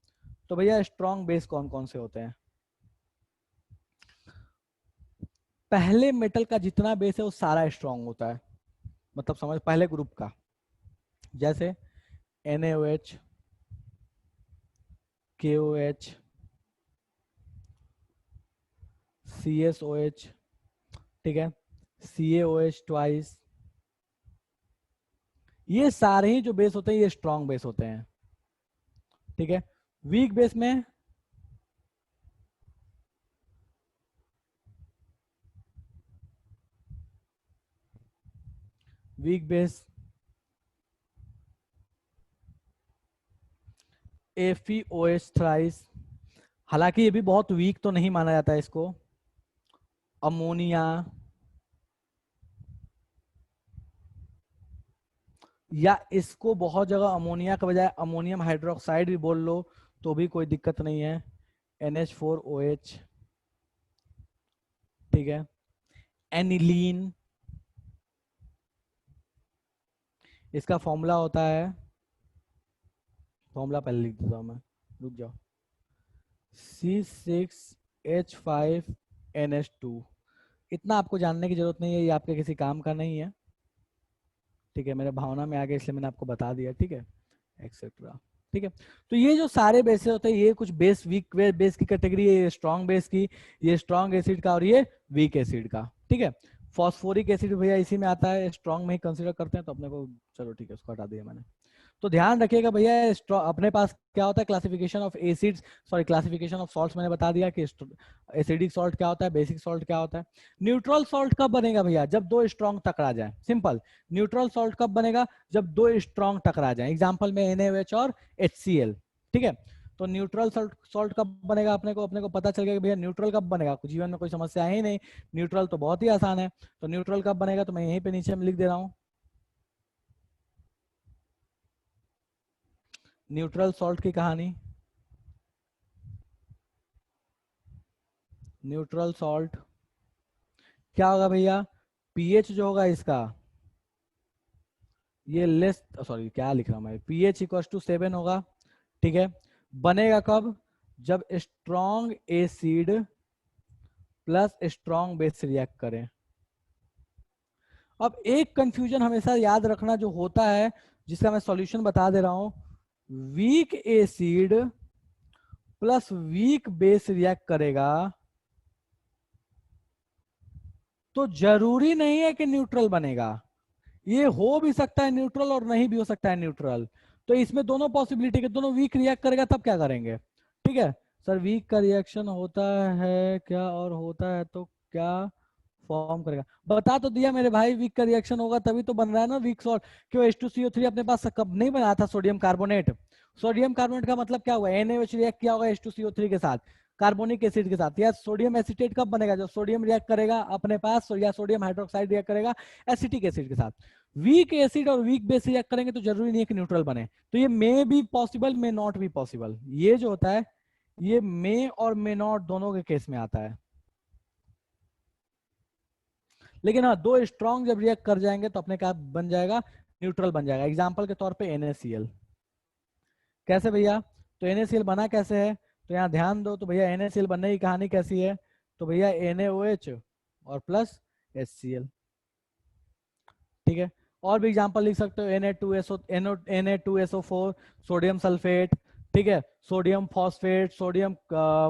तो भैया स्ट्रॉन्ग बेस कौन कौन से होते हैं? पहले मेटल का जितना बेस है वो सारा स्ट्रॉन्ग होता है, मतलब समझ, पहले ग्रुप का, जैसे NaOH, KOH, CSOH, ठीक है, CaOH ट्वाइस, ये सारे ही जो बेस होते हैं ये स्ट्रॉन्ग बेस होते हैं, ठीक है। वीक बेस में वीक बेस FeOH थ्राइस, हालांकि ये भी बहुत वीक तो नहीं माना जाता है इसको। अमोनिया, या इसको बहुत जगह अमोनिया के बजाय अमोनियम हाइड्रोक्साइड भी बोल लो तो भी कोई दिक्कत नहीं है। NH4OH, ठीक है। एनिलीन, इसका फॉर्मूला होता है, फॉर्मूला पहले लिख देता हूँ मैं, रुक जाओ, C6H5NH2। इतना आपको जानने की जरूरत नहीं है, ये आपके किसी काम का नहीं है, ठीक है, मेरे भावना में आ गया इसलिए मैंने आपको बता दिया, ठीक है, एक्सेट्रा। ठीक है, तो ये जो सारे बेसेस होते हैं, ये कुछ बेस, वीक बेस की कैटेगरी है, ये स्ट्रॉन्ग बेस की, ये स्ट्रॉन्ग एसिड का, और ये वीक एसिड का। ठीक है, फॉस्फोरिक एसिड भैया इसी में आता है, स्ट्रॉन्ग में ही कंसीडर करते हैं, तो अपने को चलो ठीक है, उसको हटा दिया मैंने। तो ध्यान रखिएगा भैया, अपने पास क्या होता है, classification of acids, sorry classification of salts मैंने बता दिया कि एसिडिक सॉल्ट क्या होता है, बेसिक सॉल्ट क्या होता है। न्यूट्रल सॉल्ट कब बनेगा भैया, जब दो स्ट्रॉन्ग टकरा जाए, सिंपल। न्यूट्रल सॉल्ट कब बनेगा, जब दो स्ट्रॉन्ग टकरा जाए, एग्जाम्पल में NaOH और HCl। ठीक है, तो न्यूट्रल सॉल्ट कब बनेगा, अपने को पता चल गया कि भैया न्यूट्रल कब बनेगा, जीवन में कोई समस्या है ही नहीं, न्यूट्रल तो बहुत ही आसान है। तो न्यूट्रल कब बनेगा, तो मैं यहीं पे नीचे में लिख दे रहा हूं, न्यूट्रल सॉल्ट की कहानी। न्यूट्रल सॉल्ट क्या होगा भैया, पीएच जो होगा इसका, ये लेस, सॉरी क्या लिख रहा हूं मैं, पीएच इक्वल टू 7 होगा। ठीक है, बनेगा कब, जब strong acid plus strong base react करें। अब एक कंफ्यूजन हमेशा याद रखना जो होता है, जिसका मैं सॉल्यूशन बता दे रहा हूं, weak acid plus weak base react करेगा तो जरूरी नहीं है कि न्यूट्रल बनेगा, ये हो भी सकता है न्यूट्रल और नहीं भी हो सकता है न्यूट्रल। तो इसमें दोनों पॉसिबिलिटी के, दोनों वीक रिएक्ट करेगा तब क्या करेंगे। ठीक है सर, वीक का रिएक्शन होता है क्या, और होता है तो क्या फॉर्म करेगा, बता तो दिया मेरे भाई, वीक का रिएक्शन होगा तभी तो बन रहा है ना वीक सॉल्ट। क्यों, H2CO3 अपने पास कब नहीं बना था, सोडियम कार्बोनेट। सोडियम कार्बोनेट का मतलब क्या हुआ, NaOH रिएक्ट किया होगा H2CO3 के साथ, कार्बोनिक एसिड के साथ, या सोडियम एसिटेट कब बनेगा, जब सोडियम रिएक्ट करेगा अपने पास, या सोडियम हाइड्रोक्साइड रिएक्ट करेगा एसिटिक एसिड के साथ। वीक एसिड और वीक बेस रिएक्ट करेंगे तो जरूरी नहीं है कि न्यूट्रल बने, तो ये may be possible, may not be possible, ये जो होता है ये मे और मे नॉट दोनों के केस में आता है। लेकिन हाँ, दो स्ट्रॉन्ग जब रिएक्ट कर जाएंगे तो अपने क्या बन जाएगा, न्यूट्रल बन जाएगा। एग्जांपल के तौर पे NaCl, कैसे भैया, तो NaCl बना कैसे है, तो यहाँ ध्यान दो, तो भैया NaCl बनने की कहानी कैसी है, तो भैया NaOH और प्लस HCl। ठीक है, और भी एग्जांपल लिख सकते हो, Na2SO4 सोडियम सल्फेट, ठीक है, सोडियम फॉस्फेट, सोडियम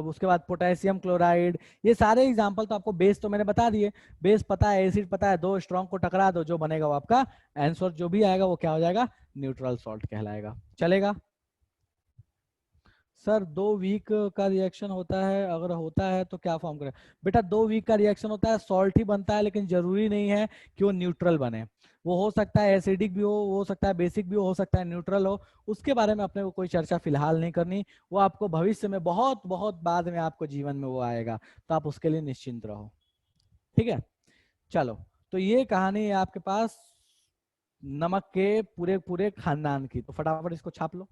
उसके बाद पोटेशियम क्लोराइड, ये सारे एग्जांपल तो आपको, बेस तो मैंने बता दिए, बेस पता है, एसिड पता है, दो स्ट्रॉन्ग को टकरा दो, जो बनेगा वो आपका आंसर जो भी आएगा वो क्या हो जाएगा, न्यूट्रल सॉल्ट कहलाएगा। चलेगा सर, दो वीक का रिएक्शन होता है, अगर होता है तो क्या फॉर्म करें, बेटा दो वीक का रिएक्शन होता है, सॉल्ट ही बनता है, लेकिन जरूरी नहीं है कि वो न्यूट्रल बने, वो हो सकता है एसिडिक भी हो सकता है बेसिक भी हो सकता है न्यूट्रल हो, उसके बारे में अपने को कोई चर्चा फिलहाल नहीं करनी, वो आपको भविष्य में बहुत बहुत बाद में आपको जीवन में वो आएगा, तो आप उसके लिए निश्चिंत रहो। ठीक है, चलो, तो ये कहानी है आपके पास नमक के पूरे पूरे खानदान की, तो फटाफट इसको छाप लो।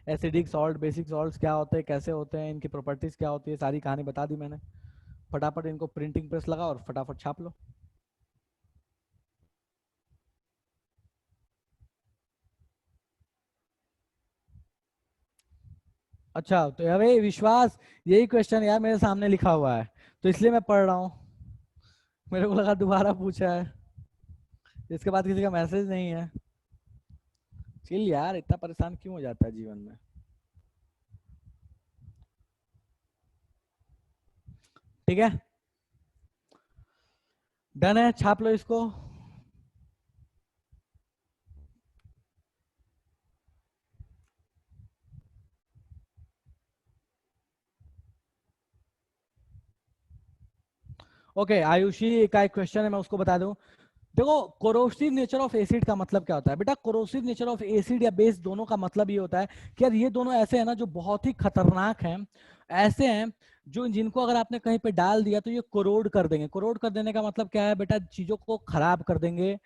एसिडिक सॉल्ट, बेसिक सॉल्ट्स क्या होते हैं, कैसे होते हैं, इनकी प्रॉपर्टीज क्या होती है, सारी कहानी बता दी मैंने। फटाफट इनको प्रिंटिंग प्रेस लगा और फटाफट छाप लो। अच्छा, तो अरे विश्वास, यही क्वेश्चन यार मेरे सामने लिखा हुआ है, तो इसलिए मैं पढ़ रहा हूँ, मेरे को लगा दोबारा पूछा है, इसके बाद किसी का मैसेज नहीं है। चिल यार, इतना परेशान क्यों हो जाता है जीवन में। ठीक है, डन है, छाप लो इसको। ओके आयुषी का एक क्वेश्चन है, मैं उसको बता दूं। देखो, कोरोसिव नेचर ऑफ एसिड का मतलब क्या होता है बेटा, कोरोसिव नेचर ऑफ एसिड या बेस दोनों का मतलब ये होता है कि यार ये दोनों ऐसे हैं ना जो बहुत ही खतरनाक हैं, ऐसे हैं जो जिनको अगर आपने कहीं पे डाल दिया तो ये कोरोड कर देंगे। कोरोड कर देने का मतलब क्या है बेटा, चीजों को खराब कर देंगे,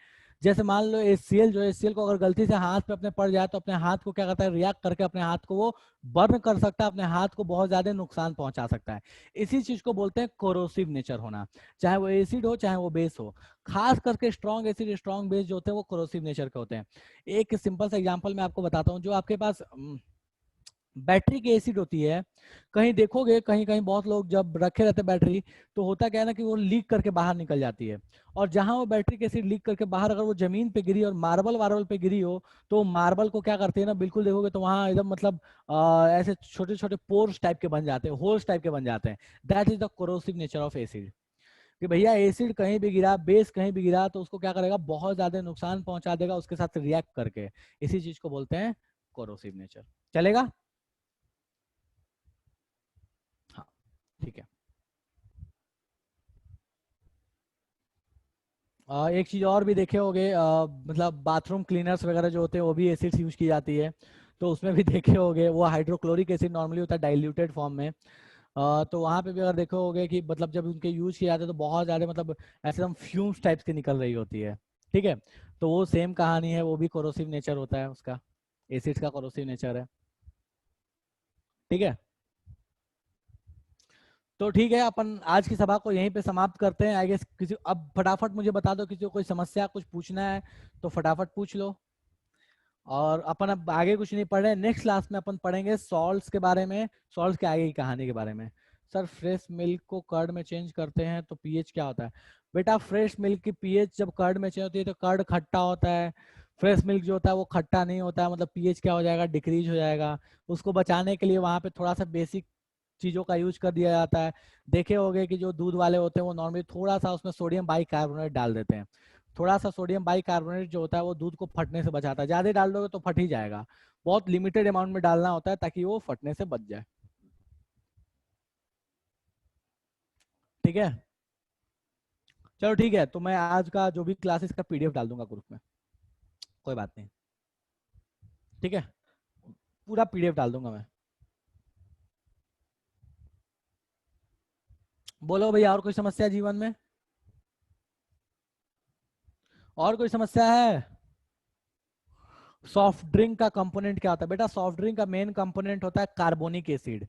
जैसे मान लो HCl, जो HCl को अगर गलती से हाथ पे अपने पड़ जाए तो अपने हाथ को क्या करता है, रिएक्ट करके अपने हाथ को वो बर्न कर सकता है, अपने हाथ को बहुत ज्यादा नुकसान पहुंचा सकता है। इसी चीज को बोलते हैं कोरोसिव नेचर होना, चाहे वो एसिड हो चाहे वो बेस हो। खास करके स्ट्रॉन्ग एसिड स्ट्रॉन्ग बेस जो होते हैं वो कोरोसिव नेचर के होते हैं। एक सिंपल सा एग्जांपल मैं आपको बताता हूँ। जो आपके पास बैटरी की एसिड होती है, कहीं देखोगे कहीं कहीं बहुत लोग जब रखे रहते बैटरी, तो होता क्या है ना कि वो लीक करके बाहर निकल जाती है। और जहां वो बैटरी की एसिड लीक करके बाहर अगर वो जमीन पे गिरी और मार्बल वार्बल पे गिरी हो, तो मार्बल को क्या करती है ना, बिल्कुल देखोगे तो वहां एकदम मतलब ऐसे छोटे छोटे पोर्स टाइप के बन जाते हैं, होल्स टाइप के बन जाते हैं। That is the corrosive nature of acid. कि भैया एसिड कहीं भी गिरा, बेस कहीं भी गिरा, तो उसको क्या करेगा, बहुत ज्यादा नुकसान पहुंचा देगा उसके साथ रिएक्ट करके। इसी चीज को बोलते हैं कोरोसिव नेचर। चलेगा? हाँ, ठीक है। एक चीज और भी देखे होगे, मतलब बाथरूम क्लीनर्स वगैरह जो होते हैं वो भी एसिड्स यूज की जाती है। तो उसमें भी देखे होगे वो हाइड्रोक्लोरिक एसिड नॉर्मली होता है डाइल्यूटेड फॉर्म में। तो वहां पे भी अगर देखो होगे कि मतलब जब उनके यूज किए जाते हैं तो बहुत ज्यादा मतलब ऐसे हम फ्यूम्स टाइप्स की निकल रही होती है। ठीक है, तो वो सेम कहानी है, वो भी कोरोसिव नेचर होता है उसका, एसिड्स का कोरोसिव नेचर है। ठीक है, तो ठीक है, अपन आज की सभा को यहीं पे समाप्त करते हैं। आई गेस किसी अब फटाफट मुझे बता दो किसी को कोई समस्या कुछ पूछना है तो फटाफट पूछ लो। और अपन अब आगे कुछ नहीं पढ़ रहे, नेक्स्ट क्लास में अपन पढ़ेंगे सॉल्ट्स के बारे में, सॉल्ट्स के आगे की कहानी के बारे में। सर फ्रेश मिल्क को कर्ड में चेंज करते हैं तो पीएच क्या होता है? बेटा फ्रेश मिल्क की पीएच जब कर्ड में चेंज होती है तो कर्ड खट्टा होता है, फ्रेश मिल्क जो होता है वो खट्टा नहीं होता है, मतलब पीएच क्या हो जाएगा, डिक्रीज हो जाएगा। उसको बचाने के लिए वहां पे थोड़ा सा बेसिक चीजों का यूज कर दिया जाता है। देखे होंगे कि जो दूध वाले होते हैं वो नॉर्मली थोड़ा सा उसमें सोडियम बाइकार्बोनेट डाल देते हैं। थोड़ा सा सोडियम बाइकार्बोनेट जो होता है वो दूध को फटने से बचाता है, ज्यादा डाल दोगे तो फट ही जाएगा। बहुत लिमिटेड अमाउंट में डालना होता है ताकि वो फटने से बच जाए। ठीक है, चलो ठीक है, तो मैं आज का जो भी क्लासेस का पीडीएफ डाल दूंगा ग्रुप में, कोई बात नहीं। ठीक है, पूरा पीडीएफ डाल दूंगा मैं। बोलो भैया, और कोई समस्या जीवन में? और कोई समस्या है? सॉफ्ट ड्रिंक का कंपोनेंट क्या होता है? बेटा सॉफ्ट ड्रिंक का मेन कंपोनेंट होता है कार्बोनिक एसिड।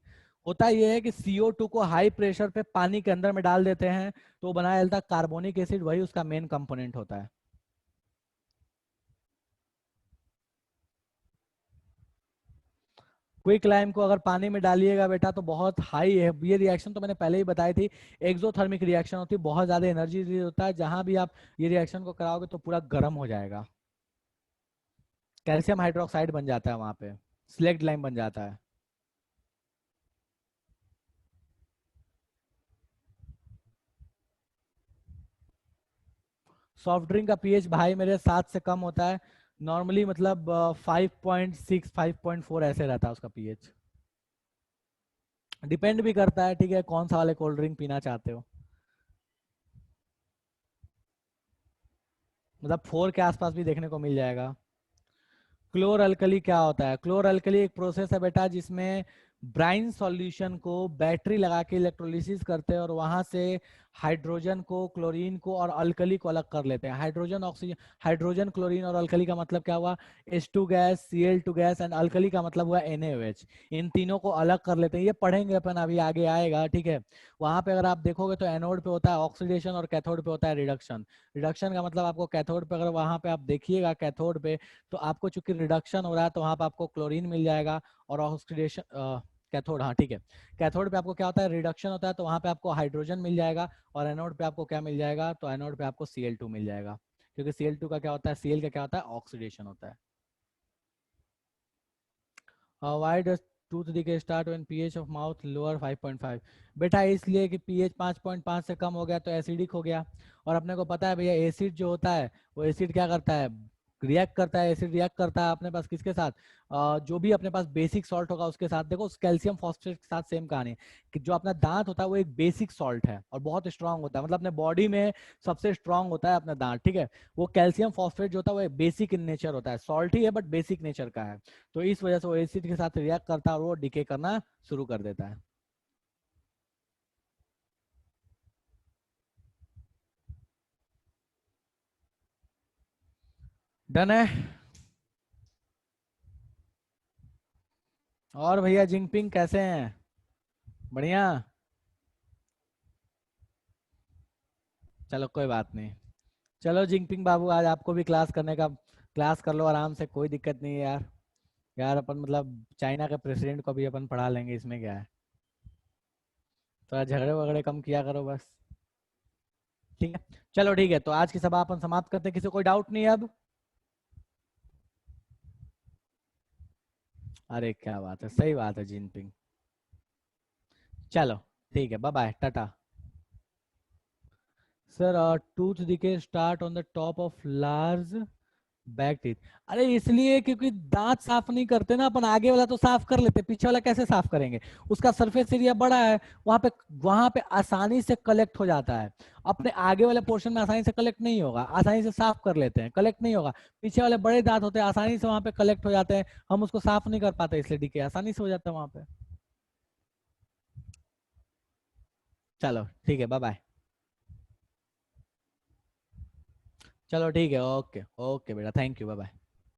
होता यह है कि CO2 को हाई प्रेशर पे पानी के अंदर में डाल देते हैं तो बनाया जाता है कार्बोनिक एसिड, वही उसका मेन कंपोनेंट होता है। क्विक लाइम को अगर पानी में डालिएगा बेटा तो बहुत हाई है, ये रिएक्शन तो मैंने पहले ही बताई थी, एक्सोथर्मिक रिएक्शन होती है, बहुत ज्यादा एनर्जी रिलीज होता है। जहां भी आप ये रिएक्शन को कराओगे तो पूरा गर्म हो जाएगा, कैल्शियम हाइड्रोक्साइड बन जाता है वहां पे, स्लेक्ट लाइम बन जाता है। सॉफ्ट ड्रिंक का पीएच भाई मेरे 7 से कम होता है नॉर्मली, मतलब 5.6 5.4 ऐसे रहता है उसका पीएच। डिपेंड भी करता है, ठीक है, कौन सा वाले कोल्ड ड्रिंक पीना चाहते हो। मतलब 4 के आसपास भी देखने को मिल जाएगा। क्लोर अल्कली क्या होता है? क्लोर अल्कली एक प्रोसेस है बेटा जिसमें ब्राइन सॉल्यूशन को बैटरी लगा के इलेक्ट्रोलिसिस करते हैं और वहां से हाइड्रोजन को, क्लोरीन को और अल्कली को अलग कर लेते हैं। हाइड्रोजन ऑक्सीजन, हाइड्रोजन क्लोरीन और अल्कली का मतलब क्या हुआ? H2 gas, Cl2 gas and alkali का मतलब हुआ NaOH। इन तीनों को अलग कर लेते हैं, ये पढ़ेंगे अपन अभी आगे आएगा। ठीक है, वहां पे अगर आप देखोगे तो एनोड पे होता है ऑक्सीडेशन और कैथोड पे होता है रिडक्शन। रिडक्शन का मतलब आपको कैथोड पे, अगर वहां पे आप देखिएगा कैथोड पे, तो आपको चूंकि रिडक्शन हो रहा है तो वहां पे आपको क्लोरीन मिल जाएगा। और ऑक्सीडेशन, कैथोड, हाँ ठीक है, कैथोड पे आपको क्या होता है, रिडक्शन होता है तो वहां पे आपको हाइड्रोजन मिल जाएगा। और एनोड पे आपको क्या मिल जाएगा, तो एनोड पे आपको Cl2 मिल जाएगा। क्योंकि Cl2 का क्या होता है, Cl का क्या होता है, ऑक्सीडेशन होता है। Why does tooth decay start when pH of mouth lower 5.5? बेटा इसलिए कि पीएच 5.5 से कम हो गया तो एसिडिक हो गया। और अपने को पता है भैया एसिड जो होता है वो एसिड क्या करता है, रिएक्ट करता है। एसिड रिएक्ट करता है अपने पास किसके साथ, जो भी अपने पास बेसिक सॉल्ट होगा उसके साथ। देखो कैल्शियम फॉस्फेट के साथ सेम कहानी है कि जो अपना दांत होता है वो एक बेसिक सॉल्ट है और बहुत स्ट्रांग होता है, मतलब अपने बॉडी में सबसे स्ट्रांग होता है अपना दांत। ठीक है, वो कैल्शियम फॉस्फेट जो होता है वो बेसिक इन नेचर होता है, सॉल्ट ही है बट बेसिक नेचर का है। तो इस वजह से वो एसिड के साथ रिएक्ट करता है और वो डिके करना शुरू कर देता है। डन है। और भैया जिंगपिंग कैसे हैं? बढ़िया। चलो कोई बात नहीं। चलो जिंगपिंग बाबू, आज आपको भी क्लास करने का, क्लास कर लो आराम से, कोई दिक्कत नहीं है यार। यार अपन मतलब चाइना के प्रेसिडेंट को भी अपन पढ़ा लेंगे, इसमें क्या है। थोड़ा झगड़े वगड़े कम किया करो बस। ठीक है। चलो ठीक है, तो आज की सभा अपन समाप्त करते हैं। किसी को कोई डाउट नहीं है अब? अरे क्या बात है, सही बात है जिनपिंग। चलो ठीक है, bye bye, tata. Sir tooth दिखे start on the top of large back teeth. अरे इसलिए क्योंकि दांत साफ नहीं करते ना अपन, आगे वाला तो साफ कर लेते, पीछे वाला कैसे साफ करेंगे? उसका सरफेस एरिया बड़ा है, वहां पे आसानी से कलेक्ट हो जाता है। अपने आगे वाले पोर्शन में आसानी से कलेक्ट नहीं होगा, आसानी से साफ कर लेते हैं, कलेक्ट नहीं होगा। पीछे वाले बड़े दांत होते हैं, आसानी से वहां पे कलेक्ट हो जाते हैं, हम उसको साफ नहीं कर पाते, इसलिए डीके आसानी से हो जाता है वहां पे। चलो ठीक है, बाय बाय। चलो ठीक है, ओके ओके बेटा, थैंक यू, बाय बाय।